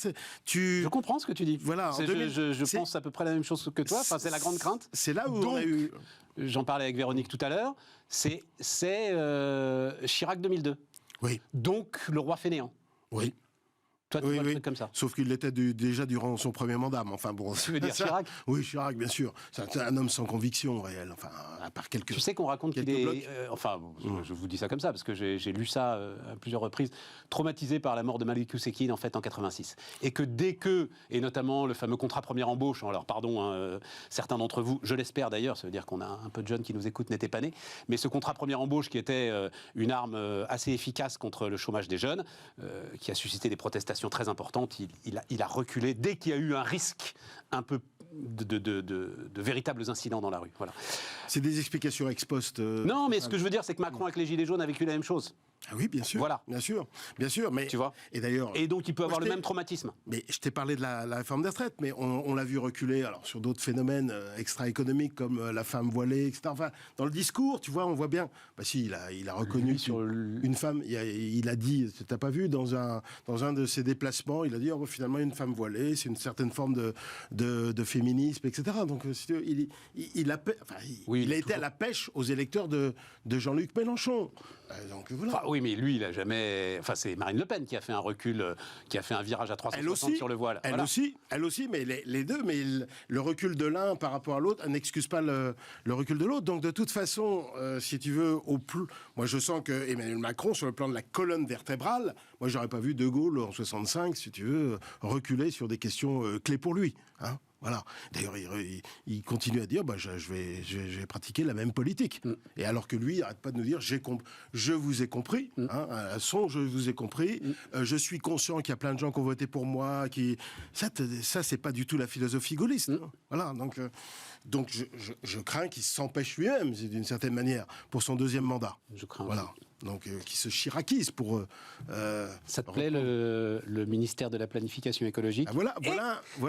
Je comprends ce que tu dis. Voilà, je pense à peu près la même chose que toi. Enfin, c'est la grande crainte. C'est là où donc, on a eu... J'en parlais avec Véronique tout à l'heure. C'est Chirac 2002. Oui. Donc, le roi fainéant. Oui. Toi, tu vois le truc comme ça. Sauf qu'il l'était déjà durant son premier mandat. Mais enfin, bon, tu veux dire Chirac? Oui, Chirac, bien sûr. C'est un homme sans conviction réelle. Enfin, à part quelques. Tu sais qu'on raconte qu'il est. Je vous dis ça comme ça parce que j'ai lu ça à plusieurs reprises, traumatisé par la mort de Malik Oussekine en fait en 86. Et que dès que, et notamment le fameux contrat première embauche, alors pardon, certains d'entre vous, je l'espère d'ailleurs, ça veut dire qu'on a un peu de jeunes qui nous écoutent, n'étaient pas nés, mais ce contrat première embauche qui était une arme assez efficace contre le chômage des jeunes, qui a suscité des protestations très importante, il a reculé dès qu'il y a eu un risque un peu de véritables incidents dans la rue. Voilà. C'est des explications ex post. Non, mais ce que je veux dire, c'est que Macron avec les Gilets jaunes a vécu la même chose. Ah oui, bien sûr. Voilà. Bien sûr. Mais tu vois. Et d'ailleurs. Et donc il peut avoir le même traumatisme. Mais je t'ai parlé de la réforme des retraites, mais on l'a vu reculer. Alors sur d'autres phénomènes extra-économiques comme la femme voilée, etc. Enfin, dans le discours, tu vois, on voit bien. Bah si, il a reconnu sur une femme. Il a dit, t'as pas vu dans un de ses déplacements, il a dit finalement une femme voilée, c'est une certaine forme de féminisme, etc. Donc il a été à la pêche aux électeurs de Jean-Luc Mélenchon. Donc voilà. Enfin, oui, mais lui, il a jamais. Enfin, c'est Marine Le Pen qui a fait un recul, qui a fait un virage à 360 sur le voile. Elle aussi, mais les deux, mais le recul de l'un par rapport à l'autre n'excuse pas le recul de l'autre. Donc de toute façon, si tu veux, moi je sens que Emmanuel Macron, sur le plan de la colonne vertébrale, moi j'aurais pas vu De Gaulle en 65, si tu veux, reculer sur des questions clés pour lui. Hein. Voilà. D'ailleurs, il continue à dire je vais pratiquer la même politique. Et alors que lui, il n'arrête pas de nous dire je vous ai compris, je vous ai compris, je suis conscient qu'il y a plein de gens qui ont voté pour moi, ça c'est pas du tout la philosophie gaulliste. Hein. Voilà, donc je crains qu'il s'empêche lui-même, d'une certaine manière, pour son deuxième mandat. Je crains. Voilà. Donc, qui se chiraquise pour... ça te plaît, le ministère de la planification écologique? Voilà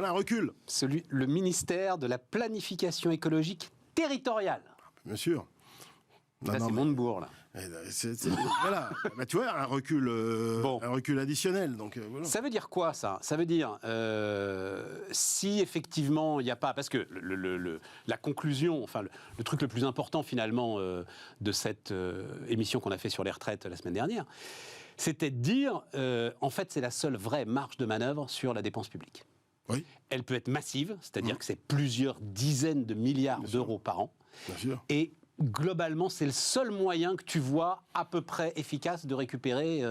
un recul. Le ministère de la planification écologique territoriale. Bien sûr. C'est Montebourg, là. Voilà, tu vois, un recul additionnel. Donc, voilà. Ça veut dire quoi, ça? Ça veut dire, si effectivement il n'y a pas... Parce que la conclusion, enfin le truc le plus important finalement de cette émission qu'on a fait sur les retraites la semaine dernière, c'était de dire, en fait, c'est la seule vraie marge de manœuvre sur la dépense publique. Oui. Elle peut être massive, c'est-à-dire que c'est plusieurs dizaines de milliards d'euros par an. Bien sûr. Et globalement, c'est le seul moyen que tu vois à peu près efficace de récupérer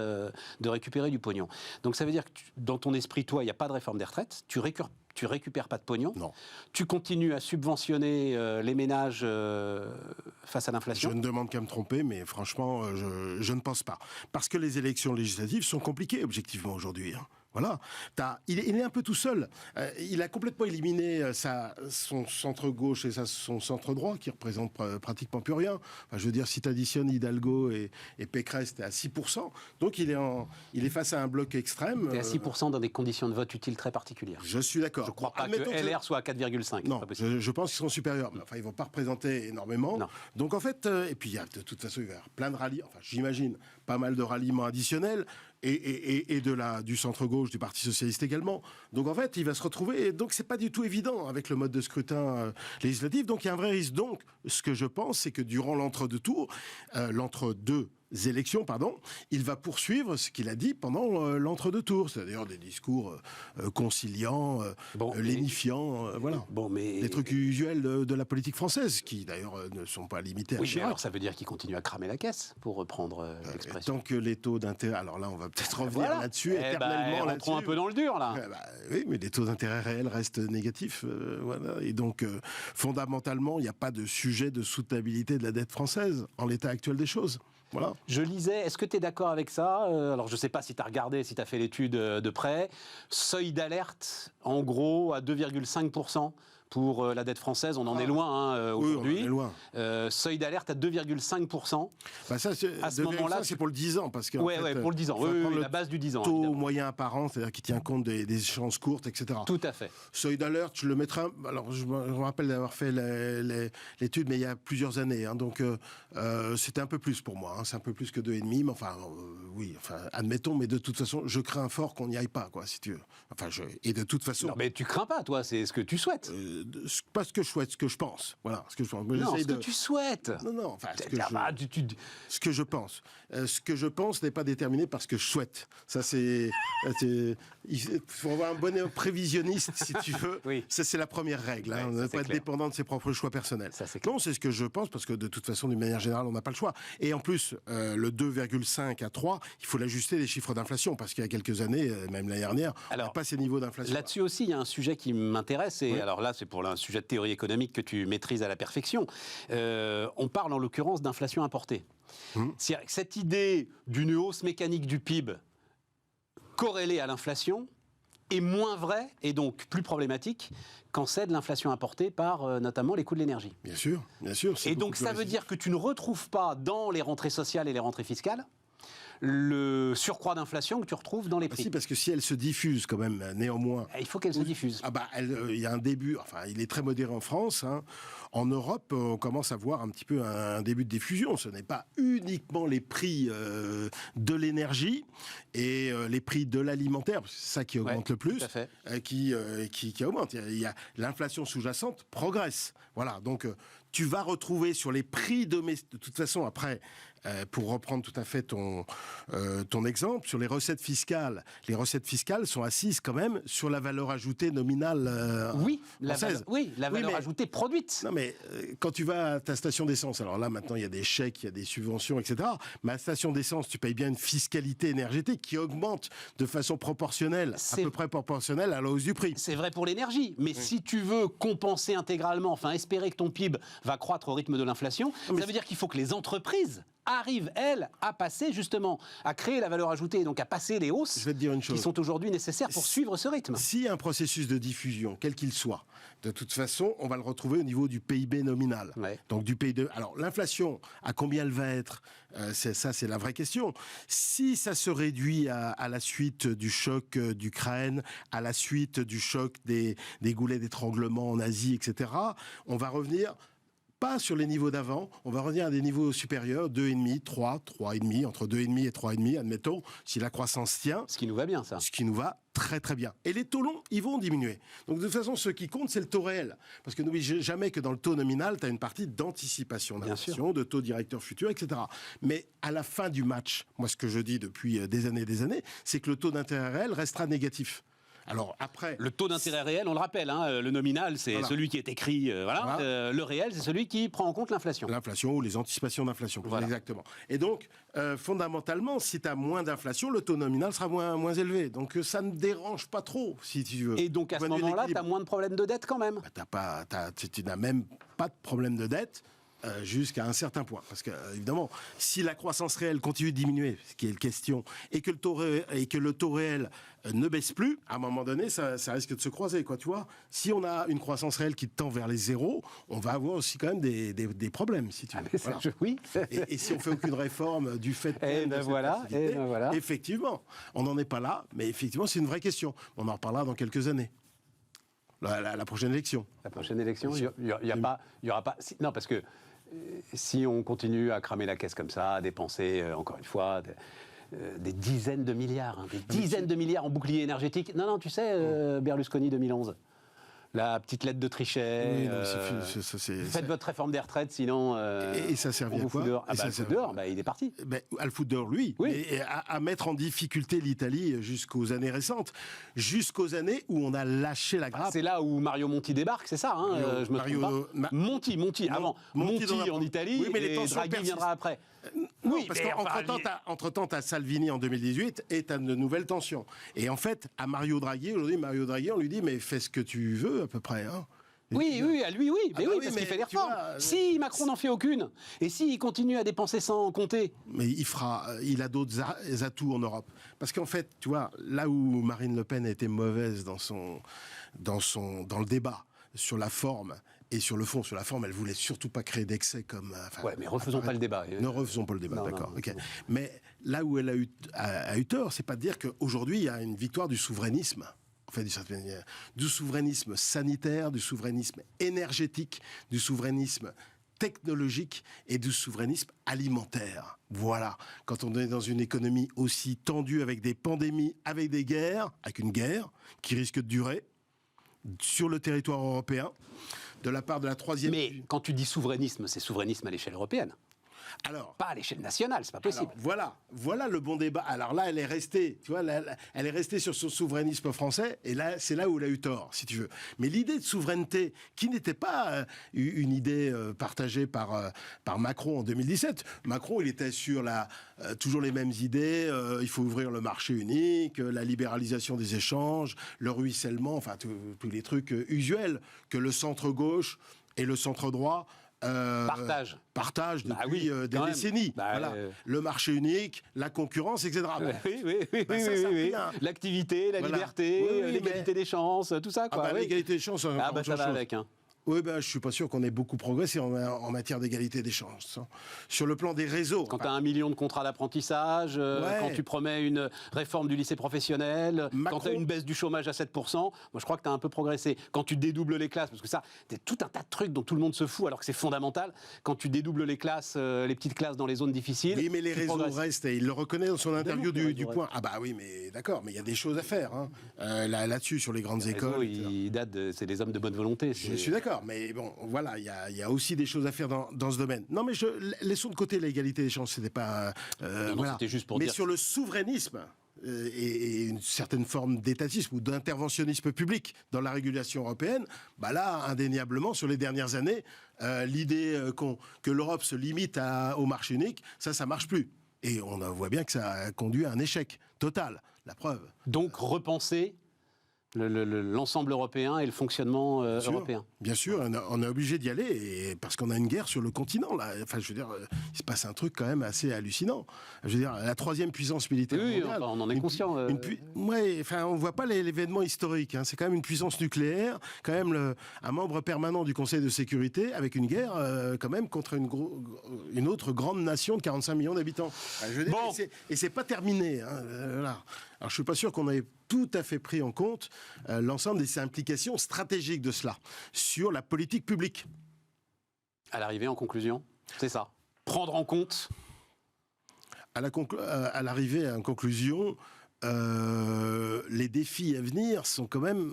du pognon. Donc ça veut dire que dans ton esprit, toi, il n'y a pas de réforme des retraites, tu récupères pas de pognon, non. Tu continues à subventionner les ménages face à l'inflation. Je ne demande qu'à me tromper, mais franchement, je ne pense pas. Parce que les élections législatives sont compliquées, objectivement, aujourd'hui. Hein. Voilà. Il est un peu tout seul. Il a complètement éliminé son centre-gauche et son centre-droit, qui représente pratiquement plus rien. Enfin, je veux dire, si tu additionnes Hidalgo et Pécresse, t'es à 6%. Donc, il est face à un bloc extrême. T'es à 6% dans des conditions de vote utiles très particulières. Je suis d'accord. Je ne crois pas que LR soit à 4,5. Non, je pense qu'ils sont supérieurs. Mais enfin, ils ne vont pas représenter énormément. Non. Donc, en fait, et puis, de toute façon, il va y avoir plein de rallies. Enfin, j'imagine pas mal de ralliements additionnels. Et du centre-gauche, du Parti Socialiste également. Donc en fait, il va se retrouver... Et donc c'est pas du tout évident avec le mode de scrutin législatif. Donc il y a un vrai risque. Donc ce que je pense, c'est que durant l'entre-deux élections, il va poursuivre ce qu'il a dit pendant l'entre-deux tours, c'est-à-dire des discours conciliants, lénifiants, voilà. Des trucs usuels de la politique française, qui d'ailleurs ne sont pas limités à Chirac. Alors ça veut dire qu'il continue à cramer la caisse, pour reprendre l'expression. Tant que les taux d'intérêt... Alors là, on va peut-être revenir là-dessus, éternellement là-dessus. Rentrons un peu dans le dur, là. Oui, mais les taux d'intérêt réels restent négatifs, voilà. Et donc, fondamentalement, il n'y a pas de sujet de soutenabilité de la dette française, en l'état actuel des choses. Voilà. Je lisais, est-ce que tu es d'accord avec ça? Alors je ne sais pas si tu as regardé, si tu as fait l'étude de près. Seuil d'alerte, en gros, à 2,5% pour la dette française. On en est loin aujourd'hui. Oui, on en est loin. Seuil d'alerte à 2,5%. Bah ça, à ce moment-là, c'est pour le 10 ans. Parce que, ouais, pour le 10 ans. Oui, la base du 10 ans. Taux évidemment. moyen apparent, c'est-à-dire qui tient compte des échéances courtes, etc. Tout à fait. Seuil d'alerte, je le mettrai. Alors, je me rappelle d'avoir fait l'étude, mais il y a plusieurs années. Donc, c'était un peu plus pour moi. C'est un peu plus que 2,5. Mais enfin, oui, admettons. Mais de toute façon, je crains fort qu'on n'y aille pas, quoi, si tu veux. Et de toute façon. Non, mais tu crains pas, toi. C'est ce que tu souhaites. Pas ce que je souhaite, ce que je pense. Voilà, ce que je pense. Moi, non, ce que tu souhaites. Non. Enfin, ce que je pense. Ce que je pense n'est pas déterminé par ce que je souhaite. Ça, il faut avoir un bon prévisionniste, si tu veux. Oui. Ça, c'est la première règle. On ne doit pas être dépendant de ses propres choix personnels. Ça, c'est non, c'est ce que je pense, parce que de toute façon, d'une manière générale, on n'a pas le choix. Et en plus, le 2,5 à 3, il faut l'ajuster des chiffres d'inflation, parce qu'il y a quelques années, même l'année dernière, on n'a pas ces niveaux d'inflation. Là-dessus aussi, il y a un sujet qui m'intéresse, et alors là, c'est pour un sujet de théorie économique que tu maîtrises à la perfection. On parle en l'occurrence d'inflation importée. C'est-à-dire que cette idée d'une hausse mécanique du PIB corrélée à l'inflation est moins vraie et donc plus problématique quand c'est de l'inflation importée par notamment les coûts de l'énergie. Bien sûr. Et donc ça veut dire que tu ne retrouves pas dans les rentrées sociales et les rentrées fiscales le surcroît d'inflation que tu retrouves dans les prix. Si, parce que si elle se diffuse quand même, néanmoins... Il faut qu'elle se diffuse. Il y a un début, il est très modéré en France. En Europe, on commence à voir un petit peu un début de diffusion. Ce n'est pas uniquement les prix de l'énergie et les prix de l'alimentaire, c'est ça qui augmente le plus, qui augmente. Il y a l'inflation sous-jacente progresse. Voilà, donc tu vas retrouver sur les prix domestiques, de toute façon, après... pour reprendre tout à fait ton exemple, sur les recettes fiscales sont assises quand même sur la valeur ajoutée nominale française. La valeur ajoutée produite. Non mais quand tu vas à ta station d'essence, alors là maintenant il y a des chèques, il y a des subventions, etc. Mais à la station d'essence, tu payes bien une fiscalité énergétique qui augmente de façon proportionnelle, à peu près proportionnelle à la hausse du prix. C'est vrai pour l'énergie, mais si tu veux compenser intégralement, espérer que ton PIB va croître au rythme de l'inflation, ça veut dire qu'il faut que les entreprises arrivent, elles, à passer justement, à créer la valeur ajoutée, donc à passer les hausses qui sont aujourd'hui nécessaires pour suivre ce rythme. S'il y a un processus de diffusion, quel qu'il soit, de toute façon, on va le retrouver au niveau du PIB nominal. Donc du PIB. Alors l'inflation, à combien elle va être c'est la vraie question. Si ça se réduit à la suite du choc d'Ukraine, à la suite du choc des goulets d'étranglement en Asie, etc., on va revenir... pas sur les niveaux d'avant, on va revenir à des niveaux supérieurs, 2,5, 3, 3,5, entre 2,5 et 3,5, admettons, si la croissance tient. Ce qui nous va bien, ça. Ce qui nous va très très bien. Et les taux longs, ils vont diminuer. Donc de toute façon, ce qui compte, c'est le taux réel. Parce que n'oublie jamais que dans le taux nominal, tu as une partie d'anticipation d'inflation, de taux directeur futur, etc. Mais à la fin du match, moi ce que je dis depuis des années, c'est que le taux d'intérêt réel restera négatif. Alors après, le taux d'intérêt réel, on le rappelle, le nominal, c'est celui qui est écrit, le réel, c'est celui qui prend en compte l'inflation. L'inflation ou les anticipations d'inflation, exactement. Et donc, fondamentalement, si tu as moins d'inflation, le taux nominal sera moins élevé. Donc ça ne dérange pas trop, si tu veux. Et donc à ce moment-là, tu as moins de problèmes de dette quand même. Tu n'as même pas de problème de dette. Jusqu'à un certain point. Parce que, évidemment, si la croissance réelle continue de diminuer, ce qui est la question, et que le taux réel ne baisse plus, à un moment donné, ça risque de se croiser, quoi, tu vois. Si on a une croissance réelle qui tend vers les zéros, on va avoir aussi quand même des problèmes, si tu veux. Voilà. Oui. Et si on fait aucune réforme du fait de effectivement, on n'en est pas là, mais effectivement, c'est une vraie question. On en reparlera dans quelques années. La prochaine élection. La prochaine élection, il y aura pas. Non, parce que si on continue à cramer la caisse comme ça, à dépenser, encore une fois, des dizaines de milliards, des dizaines de milliards en bouclier énergétique. Non, tu sais, Berlusconi 2011. La petite lettre de Trichet. Faites votre réforme des retraites, sinon. Et ça servait à quoi? Il est parti. À le foutre dehors, lui. Oui. Et à mettre en difficulté l'Italie jusqu'aux années récentes, jusqu'aux années où on a lâché la grappe. C'est là où Mario Monti débarque, c'est ça, je me trompe pas. Monti, avant. Monti en Italie, oui, mais et Draghi viendra après. Oui, parce qu'entre-temps, tu as Salvini en 2018 et tu as de nouvelles tensions. Et en fait, à Mario Draghi, aujourd'hui, on lui dit, mais fais ce que tu veux, à peu près. Oui, à lui, oui. Parce qu'il fait des réformes. Si Macron n'en fait aucune, et s'il continue à dépenser sans compter... Mais il a d'autres atouts en Europe. Parce qu'en fait, tu vois, là où Marine Le Pen a été mauvaise dans le débat, sur la forme et sur le fond. Sur la forme, elle voulait surtout pas créer d'excès comme... ouais, mais refaisons pas le débat. Ne refaisons pas le débat, Non, d'accord. non, Ok. non. Mais là où elle a eu tort, c'est pas de dire qu'aujourd'hui, il y a une victoire du souverainisme. En fait, du souverainisme sanitaire, du souverainisme énergétique, du souverainisme technologique et du souverainisme alimentaire. Voilà. Quand on est dans une économie aussi tendue avec des pandémies, avec des guerres, avec une guerre qui risque de durer sur le territoire européen, de la part de la troisième... Mais quand tu dis souverainisme, c'est souverainisme à l'échelle européenne. Alors, Pas à l'échelle nationale, c'est pas possible. alors, voilà le bon débat. Alors là, elle est restée, tu vois, elle est restée sur son souverainisme français, et là, c'est là où elle a eu tort, si tu veux. Mais l'idée de souveraineté, qui n'était pas une idée partagée par Macron en 2017. Macron, il était sur toujours les mêmes idées. Il faut ouvrir le marché unique, la libéralisation des échanges, le ruissellement, enfin tous les trucs usuels que le centre gauche et le centre droit partage depuis des décennies. Voilà. Le marché unique, la concurrence, etc. Bon. Oui. L'activité, la liberté, l'égalité des chances, tout ça. Quoi. L'égalité des chances, ça va avec. Hein. Oui, je suis pas sûr qu'on ait beaucoup progressé en matière d'égalité des chances. Sur le plan des réseaux. Quand tu as 1 million de contrats d'apprentissage, quand tu promets une réforme du lycée professionnel, quand tu as une baisse du chômage à 7%, moi je crois que tu as un peu progressé. Quand tu dédoubles les classes, parce que ça, c'est tout un tas de trucs dont tout le monde se fout alors que c'est fondamental. Quand tu dédoubles les classes, les petites classes dans les zones difficiles. Oui, mais les réseaux restent, et il le reconnaît dans son interview du Point. Ah bah oui, mais d'accord, mais il y a des choses à faire là-dessus, sur les grandes écoles. C'est des hommes de bonne volonté. Je suis d'accord. Mais bon, voilà, il y a aussi des choses à faire dans ce domaine. Non, mais laissons de côté l'égalité des chances, c'était pas... voilà. C'était juste pour mais dire... sur le souverainisme et une certaine forme d'étatisme ou d'interventionnisme public dans la régulation européenne, là, indéniablement, sur les dernières années, l'idée que l'Europe se limite au marché unique, ça marche plus. Et on voit bien que ça a conduit à un échec total. La preuve. Donc, repenser l'ensemble européen et le fonctionnement européen. Bien sûr, on est obligé d'y aller parce qu'on a une guerre sur le continent. Là. Enfin, je veux dire, il se passe un truc quand même assez hallucinant. Je veux dire, la troisième puissance militaire mondiale. On en est conscient. On voit pas l'événement historique. Hein. C'est quand même une puissance nucléaire, quand même un membre permanent du Conseil de sécurité avec une guerre quand même contre une autre grande nation de 45 millions d'habitants. Enfin, je veux dire, et c'est pas terminé. Hein. Voilà. Alors, je suis pas sûr qu'on ait tout à fait pris en compte l'ensemble des implications stratégiques de cela sur la politique publique. À l'arrivée, en conclusion, c'est ça. Prendre en compte. À l'arrivée, en conclusion, les défis à venir sont quand même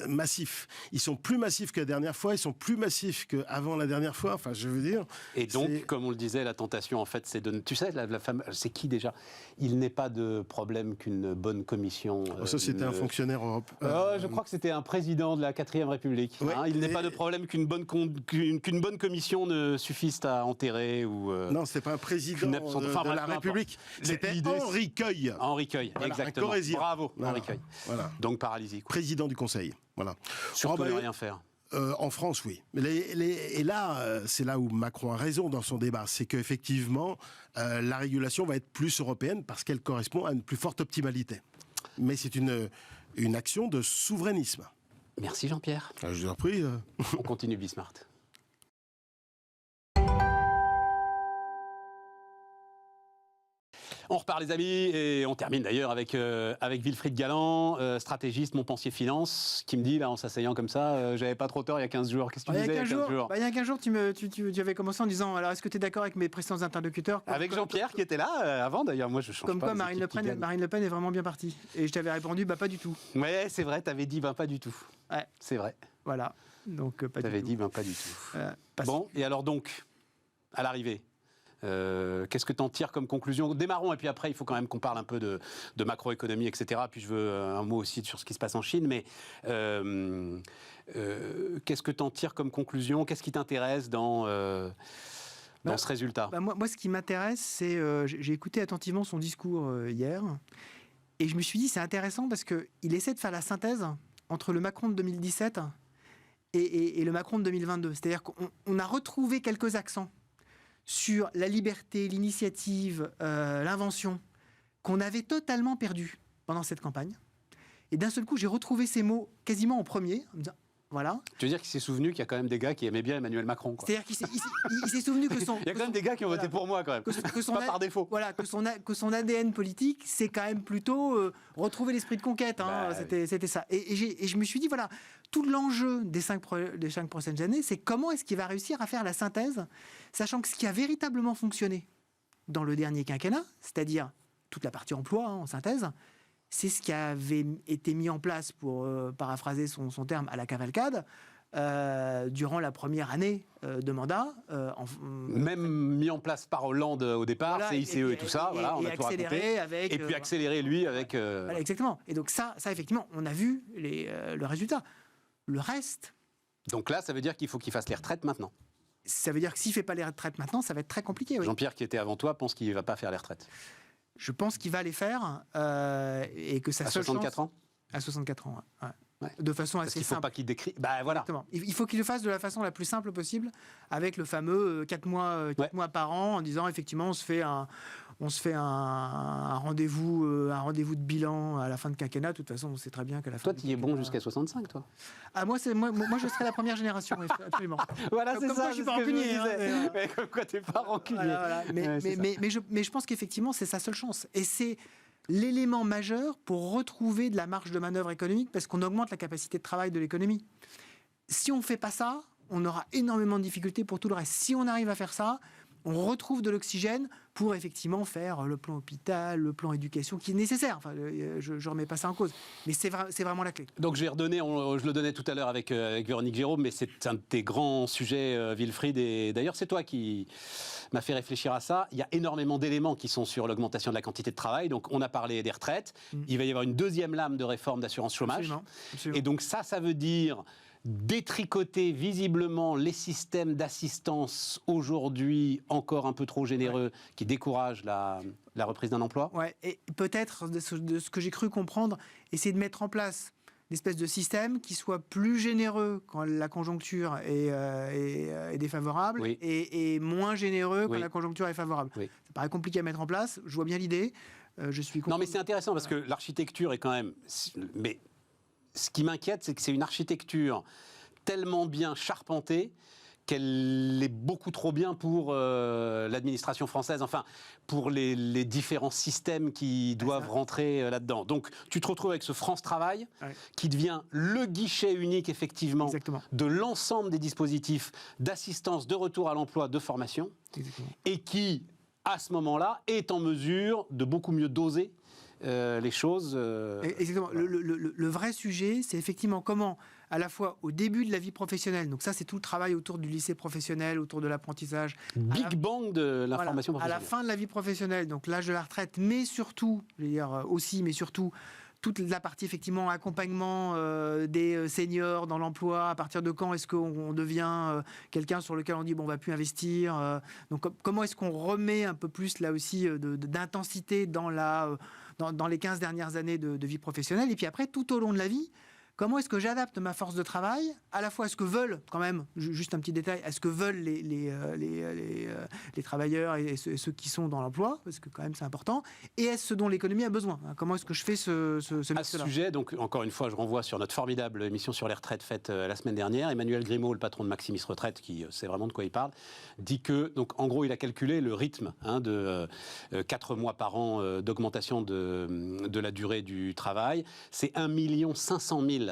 massifs. Ils sont plus massifs que la dernière fois, ils sont plus massifs qu'avant la dernière fois, enfin je veux dire... Et donc, comme on le disait, la tentation en fait, c'est de... Tu sais, la femme, c'est qui déjà ? Il n'est pas de problème qu'une bonne commission... ça c'était un fonctionnaire je crois que c'était un président de la 4e République. Ouais, il n'est pas de problème qu'une bonne commission ne suffise à enterrer ou... Non, c'était pas un président de la République, c'était Henri Queuille. Henri Queuille, voilà, exactement. Bravo, Henri Queuille. Voilà. Donc paralysie. Quoi. Président du Conseil. Voilà. Surtout ne rien faire. En France, oui. Et là, c'est là où Macron a raison dans son débat. C'est qu'effectivement, la régulation va être plus européenne parce qu'elle correspond à une plus forte optimalité. Mais c'est une action de souverainisme. Merci Jean-Pierre. Je vous en prie. On continue Bismart. On repart les amis et on termine d'ailleurs avec Wilfried Galland, stratégiste Montpensier Finance, qui me dit là en s'asseyant comme ça, j'avais pas trop tort il y a 15 jours. Qu'est-ce que tu disais il y a 15 jours il y a 15 jours, tu avais commencé en disant alors est-ce que tu es d'accord avec mes précédents interlocuteurs avec Jean-Pierre qui était là avant d'ailleurs, moi je change comme pas. Comme quoi Marine Le Pen est vraiment bien partie. Et je t'avais répondu pas du tout. Ouais, c'est vrai, t'avais dit pas du tout. Ouais. C'est vrai. Voilà. Donc pas t'avais du tout. dit pas du tout. Bon, et alors donc, à l'arrivée qu'est-ce que tu en tires comme conclusion ? Démarrons, et puis après, il faut quand même qu'on parle un peu de macroéconomie, etc. Puis je veux un mot aussi sur ce qui se passe en Chine. Mais qu'est-ce que tu en tires comme conclusion ? Qu'est-ce qui t'intéresse dans ce résultat ? Moi, ce qui m'intéresse, c'est... j'ai écouté attentivement son discours hier, et je me suis dit, c'est intéressant parce qu'il essaie de faire la synthèse entre le Macron de 2017 et le Macron de 2022. C'est-à-dire qu'on a retrouvé quelques accents sur la liberté, l'initiative, l'invention, qu'on avait totalement perdu pendant cette campagne. Et d'un seul coup, j'ai retrouvé ces mots quasiment en premier, en me disant Voilà. Tu veux dire qu'il s'est souvenu qu'il y a quand même des gars qui aimaient bien Emmanuel Macron, quoi. C'est-à-dire qu'il s'est souvenu que son... Il y a quand même des gars qui ont voté pour moi, quand même. Pas par défaut. Voilà, que son ADN politique, c'est quand même plutôt retrouver l'esprit de conquête. Hein, c'était ça. Et je me suis dit, voilà, tout l'enjeu des 5 prochaines années, c'est comment est-ce qu'il va réussir à faire la synthèse, sachant que ce qui a véritablement fonctionné dans le dernier quinquennat, c'est-à-dire toute la partie emploi, hein, en synthèse, c'est ce qui avait été mis en place, pour paraphraser son terme, à la cavalcade, durant la première année de mandat. Même mis en place par Hollande au départ, voilà, CICE et tout ça, voilà, on a tout raconté. Avec, et puis accéléré, lui, avec... Voilà, exactement. Et donc ça, effectivement, on a vu le résultat. Le reste... Donc là, ça veut dire qu'il faut qu'il fasse les retraites maintenant. Ça veut dire que s'il ne fait pas les retraites maintenant, ça va être très compliqué. Oui. Jean-Pierre, qui était avant toi, pense qu'il ne va pas faire les retraites. Je pense qu'il va les faire et que ça à 64 ans. À 64 ans, ouais. Ouais. De façon assez simple. Parce qu'il ne faut pas qu'il décrit. Bah voilà. Exactement. Il faut qu'il le fasse de la façon la plus simple possible, avec le fameux 4 mois par an, en disant effectivement on se fait un rendez-vous de bilan à la fin de quinquennat. De toute façon, on sait très bien qu'à la fin. Toi, tu y es bon jusqu'à 65, toi. Ah moi, je serai la première génération, absolument. Voilà, c'est ça. Quoi, je suis pas rancunier. Mais comme quoi, t'es pas rancunier. Voilà. Mais je pense qu'effectivement, c'est sa seule chance. Et c'est l'élément majeur pour retrouver de la marge de manœuvre économique, parce qu'on augmente la capacité de travail de l'économie. Si on ne fait pas ça, on aura énormément de difficultés pour tout le reste. Si on arrive à faire ça, on retrouve de l'oxygène pour effectivement faire le plan hôpital, le plan éducation qui est nécessaire. Enfin, je ne remets pas ça en cause. Mais c'est vraiment la clé. Donc je vais redonner, je le donnais tout à l'heure avec Véronique Jérôme, mais c'est un de tes grands sujets, Wilfried. Et d'ailleurs, c'est toi qui m'a fait réfléchir à ça. Il y a énormément d'éléments qui sont sur l'augmentation de la quantité de travail. Donc on a parlé des retraites. Il va y avoir une deuxième lame de réforme d'assurance chômage. Absolument. Et donc ça veut dire... détricoter visiblement les systèmes d'assistance aujourd'hui encore un peu trop généreux, qui découragent la reprise d'un emploi. Ouais, et peut-être, de ce que j'ai cru comprendre, essayer de mettre en place une espèce de système qui soit plus généreux quand la conjoncture est défavorable, oui, et moins généreux quand, oui, la conjoncture est favorable. Oui. Ça paraît compliqué à mettre en place, je vois bien l'idée. Je suis content. Non, mais c'est intéressant parce que l'architecture est quand même... Mais ce qui m'inquiète, c'est que c'est une architecture tellement bien charpentée qu'elle est beaucoup trop bien pour l'administration française, enfin, pour les différents systèmes qui doivent rentrer là-dedans. Donc, tu te retrouves avec ce France Travail, ouais, qui devient le guichet unique, effectivement, exactement, de l'ensemble des dispositifs d'assistance, de retour à l'emploi, de formation, exactement, et qui, à ce moment-là, est en mesure de beaucoup mieux doser les choses. Exactement. Le vrai sujet, c'est effectivement comment, à la fois au début de la vie professionnelle, donc ça c'est tout le travail autour du lycée professionnel, autour de l'apprentissage. Big bang de l'information, voilà, professionnelle. À la fin de la vie professionnelle, donc l'âge de la retraite, mais surtout, je veux dire aussi, mais surtout, toute la partie effectivement accompagnement des seniors dans l'emploi. À partir de quand est-ce qu'on devient quelqu'un sur lequel on dit bon, on va plus investir. Donc comment est-ce qu'on remet un peu plus là aussi d'intensité dans les 15 dernières années de vie professionnelle. Et puis après, tout au long de la vie, comment est-ce que j'adapte ma force de travail à la fois à ce que veulent, quand même, juste un petit détail, à ce que veulent les travailleurs et ceux qui sont dans l'emploi, parce que quand même c'est important, et à ce dont l'économie a besoin. Comment est-ce que je fais ce mix-là ? À ce sujet, donc encore une fois, je renvoie sur notre formidable émission sur les retraites faite la semaine dernière. Emmanuel Grimaud, le patron de Maximis Retraite, qui sait vraiment de quoi il parle, dit que, donc en gros, il a calculé le rythme de 4 mois par an d'augmentation de la durée du travail. C'est 1 500 000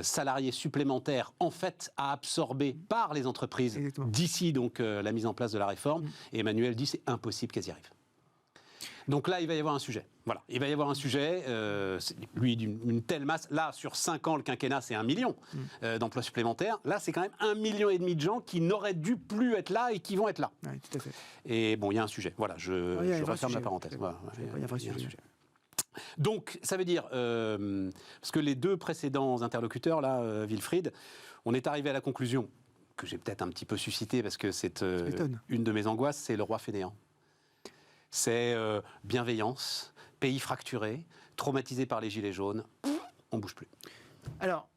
salariés supplémentaires en fait à absorber par les entreprises d'ici donc la mise en place de la réforme. Et Emmanuel dit c'est impossible qu'elles y arrivent. Donc là, il va y avoir un sujet. Voilà, il va y avoir un sujet, lui, d'une telle masse. Là, sur 5 ans, le quinquennat, c'est 1 million d'emplois supplémentaires. Là, c'est quand même 1,5 million de gens qui n'auraient dû plus être là et qui vont être là. Oui, tout à fait. Et bon, il y a un sujet. Voilà, je referme la parenthèse. Voilà, il y a un vrai sujet. Donc, ça veut dire, parce que les deux précédents interlocuteurs, là, Wilfried, on est arrivé à la conclusion, que j'ai peut-être un petit peu suscité, parce que c'est une de mes angoisses, c'est le roi fainéant. C'est bienveillance, pays fracturé, traumatisé par les gilets jaunes, on ne bouge plus. Alors,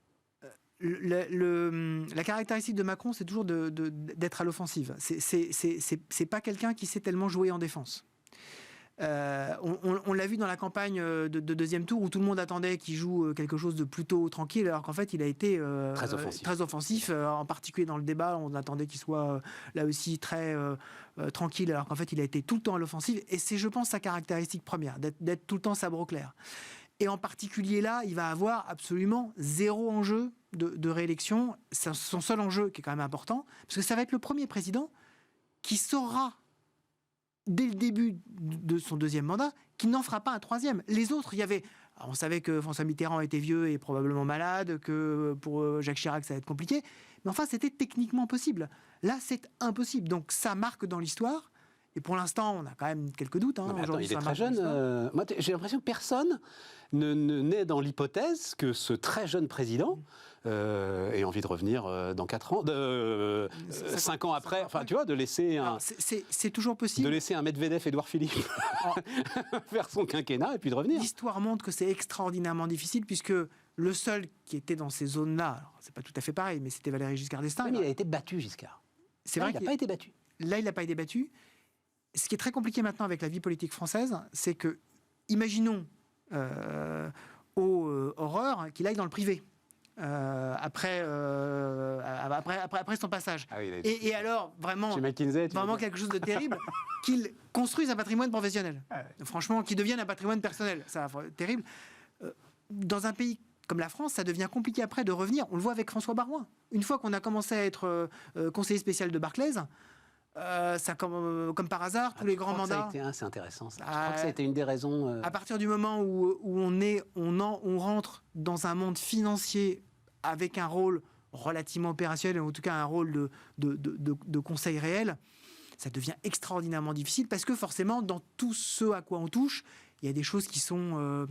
la caractéristique de Macron, c'est toujours d'être à l'offensive. C'est pas quelqu'un qui sait tellement jouer en défense. On l'a vu dans la campagne de deuxième tour où tout le monde attendait qu'il joue quelque chose de plutôt tranquille, alors qu'en fait il a été très offensif. En particulier dans le débat, on attendait qu'il soit là aussi très tranquille, alors qu'en fait il a été tout le temps à l'offensive. Et c'est, je pense, sa caractéristique première, d'être tout le temps sabre au clair. Et en particulier là, il va avoir absolument zéro enjeu de réélection. C'est son seul enjeu qui est quand même important, parce que ça va être le premier président qui saura, dès le début de son deuxième mandat, qu'il n'en fera pas un troisième. Les autres, on savait que François Mitterrand était vieux et probablement malade, que pour Jacques Chirac, ça va être compliqué. Mais enfin, c'était techniquement possible. Là, c'est impossible. Donc, ça marque dans l'histoire. Et pour l'instant, on a quand même quelques doutes. Aujourd'hui, il est très jeune. Moi, j'ai l'impression que personne ne naît dans l'hypothèse que ce très jeune président ait envie de revenir dans 4 ans, 5 ans après. Enfin, tu vois, de laisser un... C'est toujours possible. De laisser un Medvedev, Édouard Philippe, faire son quinquennat et puis de revenir. L'histoire montre que c'est extraordinairement difficile, puisque le seul qui était dans ces zones-là, alors c'est pas tout à fait pareil, mais c'était Valéry Giscard d'Estaing. Oui, mais il a été battu, Giscard. C'est vrai qu'il n'a pas été battu. Là, il n'a pas été battu. Ce qui est très compliqué maintenant avec la vie politique française, c'est que, imaginons, horreur, qu'il aille dans le privé. Après son passage. Ah oui, et alors, vraiment quelque chose de terrible, qu'il construise un patrimoine professionnel. Ah ouais. Franchement, qu'il devienne un patrimoine personnel. Ça, terrible. Dans un pays comme la France, ça devient compliqué après de revenir. On le voit avec François Baroin. Une fois qu'on a commencé à être conseiller spécial de Barclays, ça, comme par hasard, tous les grands mandats. C'est intéressant ça. Je crois que ça a été une des raisons. À partir du moment où on rentre dans un monde financier avec un rôle relativement opérationnel, en tout cas un rôle de conseil réel, ça devient extraordinairement difficile, parce que forcément, dans tout ce à quoi on touche, il y a des choses qui sont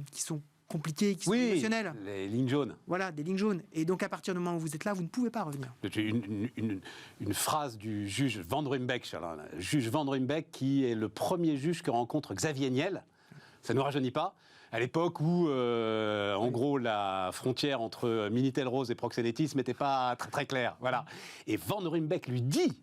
compliquées, qui sont émotionnelles. Les lignes jaunes. Voilà, des lignes jaunes. Et donc, à partir du moment où vous êtes là, vous ne pouvez pas revenir. Une phrase du juge Van Ruymbeck, juge Van Ruymbeck, qui est le premier juge que rencontre Xavier Niel. Ça ne nous rajeunit pas. À l'époque où, en gros, la frontière entre Minitel Rose et proxénétisme n'était pas très, très claire. Voilà. Et Van Ruymbeck lui dit,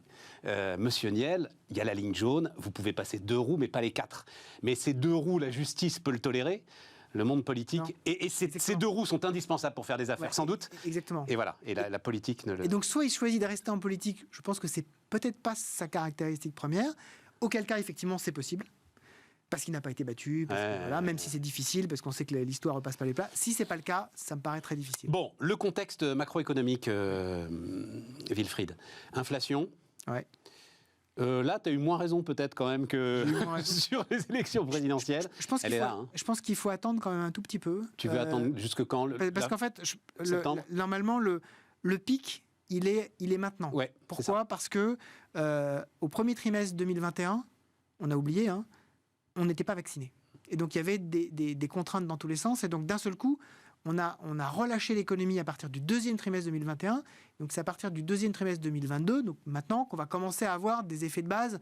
Monsieur Niel, il y a la ligne jaune, vous pouvez passer 2 roues, mais pas les 4. Mais ces 2 roues, la justice peut le tolérer. Le monde politique. Et ces 2 roues sont indispensables pour faire des affaires, sans doute. Exactement. Et voilà. Et la politique ne le... Et donc, soit il choisit de rester en politique, je pense que c'est peut-être pas sa caractéristique première, auquel cas, effectivement, c'est possible. Parce qu'il n'a pas été battu, même si c'est difficile, parce qu'on sait que l'histoire ne repasse pas les plats. Si ce n'est pas le cas, ça me paraît très difficile. Bon, le contexte macroéconomique, Wilfried. Inflation. Ouais. Là, tu as eu moins raison peut-être quand même que sur les élections présidentielles. Je pense qu'il faut attendre quand même un tout petit peu. Tu veux attendre jusque quand Parce qu'en fait, normalement, le pic, il est maintenant. Ouais, pourquoi ? Parce que au premier trimestre 2021, on a oublié, on n'était pas vacciné. Et donc, il y avait des contraintes dans tous les sens. Et donc, d'un seul coup, on a relâché l'économie à partir du deuxième trimestre 2021. Donc, c'est à partir du deuxième trimestre 2022, donc maintenant, qu'on va commencer à avoir des effets de base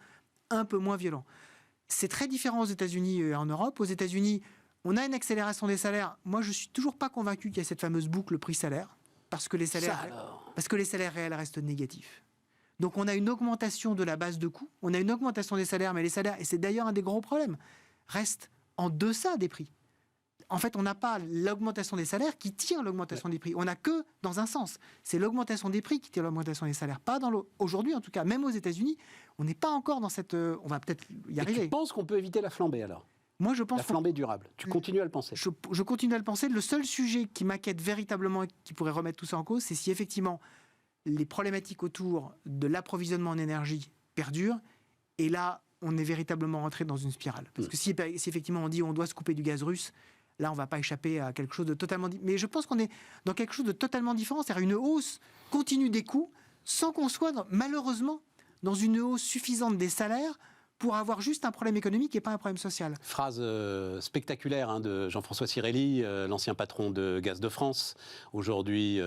un peu moins violents. C'est très différent aux États-Unis et en Europe. Aux États-Unis, on a une accélération des salaires. Moi, je ne suis toujours pas convaincu qu'il y a cette fameuse boucle prix-salaire, parce que les salaires réels restent négatifs. Donc, on a une augmentation de la base de coûts, on a une augmentation des salaires, mais les salaires, et c'est d'ailleurs un des gros problèmes, restent en deçà des prix. En fait, on n'a pas l'augmentation des salaires qui tire l'augmentation des prix. On n'a que dans un sens. C'est l'augmentation des prix qui tire l'augmentation des salaires. Pas dans aujourd'hui, en tout cas, même aux États-Unis, on n'est pas encore dans cette... on va peut-être y arriver. Tu penses qu'on peut éviter la flambée, alors ? Moi, je pense la flambée durable. Tu continues à le penser ? Je continue à le penser. Le seul sujet qui m'inquiète véritablement et qui pourrait remettre tout ça en cause, c'est si effectivement les problématiques autour de l'approvisionnement en énergie perdurent. Et là, on est véritablement rentré dans une spirale. Parce que si effectivement on dit on doit se couper du gaz russe, là, on ne va pas échapper à quelque chose de totalement différent. Mais je pense qu'on est dans quelque chose de totalement différent, c'est-à-dire une hausse continue des coûts, sans qu'on soit, malheureusement, dans une hausse suffisante des salaires pour avoir juste un problème économique et pas un problème social. Phrase spectaculaire de Jean-François Cirelli, l'ancien patron de Gaz de France, aujourd'hui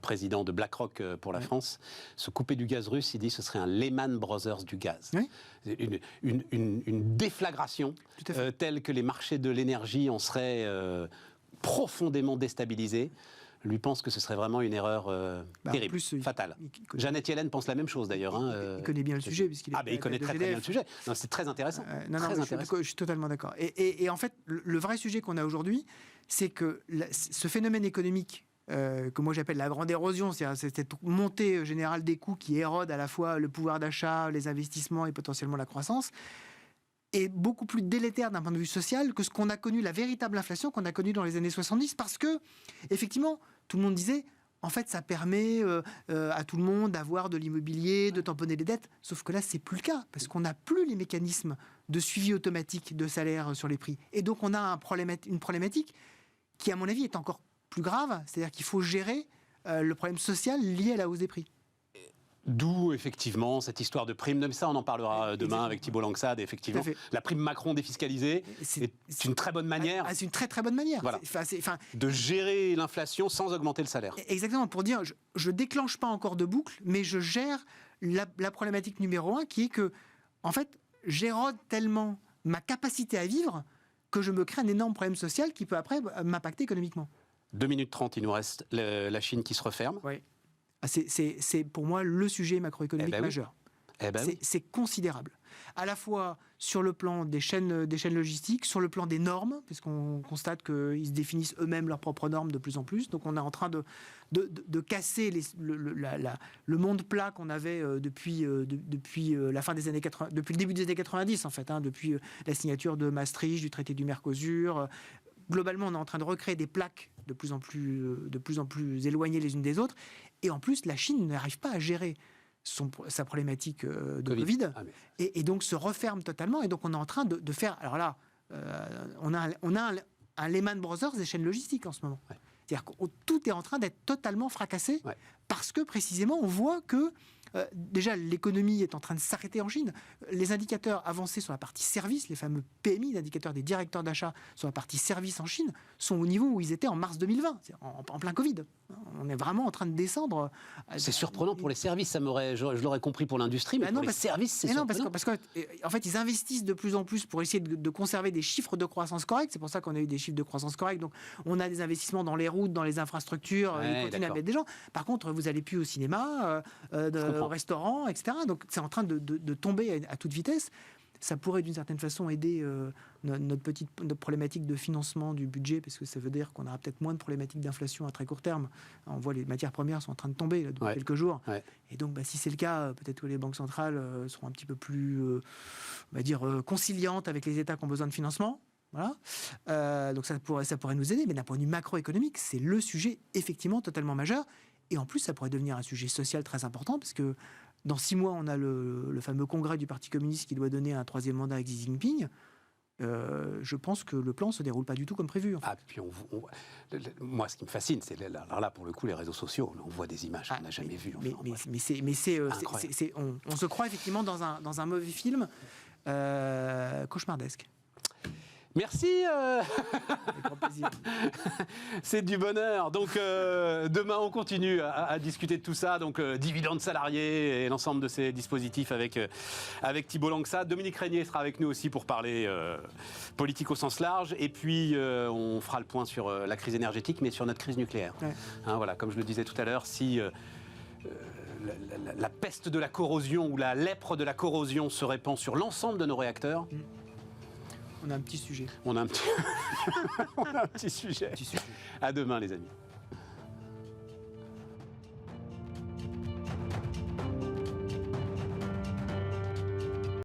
président de BlackRock pour la France. Se couper du gaz russe, il dit ce serait un Lehman Brothers du gaz. Oui. Une déflagration telle que les marchés de l'énergie en seraient profondément déstabilisés. lui pense que ce serait vraiment une erreur En terrible, plus, fatale. il connaît- Jeannette Yellen pense la même chose d'ailleurs. il connaît bien le sujet, puisqu'il est Ah, mais il connaît très bien le sujet. Non, c'est très intéressant. Non, Très mais intéressant. je suis totalement d'accord. Et en fait, le vrai sujet qu'on a aujourd'hui, c'est que ce phénomène économique que moi j'appelle la grande érosion, c'est-à-dire cette montée générale des coûts qui érode à la fois le pouvoir d'achat, les investissements et potentiellement la croissance, est beaucoup plus délétère d'un point de vue social que ce qu'on a connu, la véritable inflation qu'on a connue dans les années 70, parce que, effectivement, tout le monde disait, en fait, ça permet à tout le monde d'avoir de l'immobilier, de tamponner les dettes, sauf que là, c'est plus le cas, parce qu'on n'a plus les mécanismes de suivi automatique de salaire sur les prix. Et donc, on a une problématique qui, à mon avis, est encore plus grave, c'est-à-dire qu'il faut gérer le problème social lié à la hausse des prix. D'où, effectivement, cette histoire de prime. Mais ça, on en parlera demain Exactement. avec Thibault Langsade. Effectivement, Tout à fait. la prime Macron défiscalisée est une très bonne manière C'est une très très bonne manière. Voilà. Enfin, de gérer l'inflation sans augmenter le salaire. exactement, pour dire, je déclenche pas encore de boucle, mais je gère la problématique numéro 1, qui est que, en fait, j'érode tellement ma capacité à vivre que je me crée un énorme problème social qui peut après m'impacter économiquement. 2 minutes 30, il nous reste la Chine qui se referme. Oui. C'est pour moi le sujet macroéconomique Eh ben oui. majeur. Eh ben oui. C'est considérable. À la fois sur le plan des chaînes logistiques, sur le plan des normes, puisqu'on constate qu'ils se définissent eux-mêmes leurs propres normes de plus en plus. Donc on est en train de casser le monde plat qu'on avait depuis la fin des années 80, depuis le début des années 90 en fait, depuis la signature de Maastricht, du traité du Mercosur. Globalement, on est en train de recréer des plaques de plus en plus éloignées les unes des autres. Et en plus, la Chine n'arrive pas à gérer sa problématique de Covid, Ah, mais- et donc se referme totalement. Et donc, on est en train de faire... Alors là, on a un Lehman Brothers des chaînes logistiques en ce moment. Ouais. C'est-à-dire que tout est en train d'être totalement fracassé, Ouais. parce que, précisément, on voit que déjà, l'économie est en train de s'arrêter en Chine. Les indicateurs avancés sur la partie service, les fameux PMI, l'indicateurs des directeurs d'achat sur la partie service en Chine, sont au niveau où ils étaient en mars 2020, en plein Covid. On est vraiment en train de descendre. C'est surprenant pour les services, je l'aurais compris pour l'industrie, mais Bah non, pour les parce- services, c'est Mais non, surprenant. parce qu'en fait, ils investissent de plus en plus pour essayer de conserver des chiffres de croissance corrects. C'est pour ça qu'on a eu des chiffres de croissance corrects. Donc, on a des investissements dans les routes, dans les infrastructures. Ouais, Ils continuent à d'accord. mettre des gens. Par contre, vous n'allez plus au cinéma, comprends. au restaurant, etc. Donc, c'est en train de tomber à toute vitesse. Ça pourrait d'une certaine façon aider notre problématique de financement du budget, parce que ça veut dire qu'on aura peut-être moins de problématiques d'inflation à très court terme. On voit les matières premières sont en train de tomber là, depuis Ouais. quelques jours. Ouais. Et donc, si c'est le cas, peut-être que les banques centrales seront un petit peu plus, on va dire, conciliantes avec les États qui ont besoin de financement. Voilà. Donc ça pourrait nous aider, mais d'un point de vue macroéconomique, c'est le sujet effectivement totalement majeur. Et en plus, ça pourrait devenir un sujet social très important, parce que dans 6 mois, on a le fameux congrès du Parti communiste qui doit donner un 3e mandat à Xi Jinping. Je pense que le plan ne se déroule pas du tout comme prévu. En fait. Ah, puis moi, ce qui me fascine, c'est alors là, pour le coup, les réseaux sociaux. On voit des images qu'on n'a jamais vues. On se croit effectivement dans un mauvais film cauchemardesque. Merci, Avec grand plaisir. c'est du bonheur. Donc demain, on continue à discuter de tout ça. Donc dividendes salariés et l'ensemble de ces dispositifs avec Thibault Langsade. Dominique Régnier sera avec nous aussi pour parler politique au sens large. Et puis on fera le point sur la crise énergétique, mais sur notre crise nucléaire. Ouais. Voilà, comme je le disais tout à l'heure, si la peste de la corrosion ou la lèpre de la corrosion se répand sur l'ensemble de nos réacteurs, On a un petit sujet. on a un petit, on a un petit sujet. Petit sujet. À demain, les amis.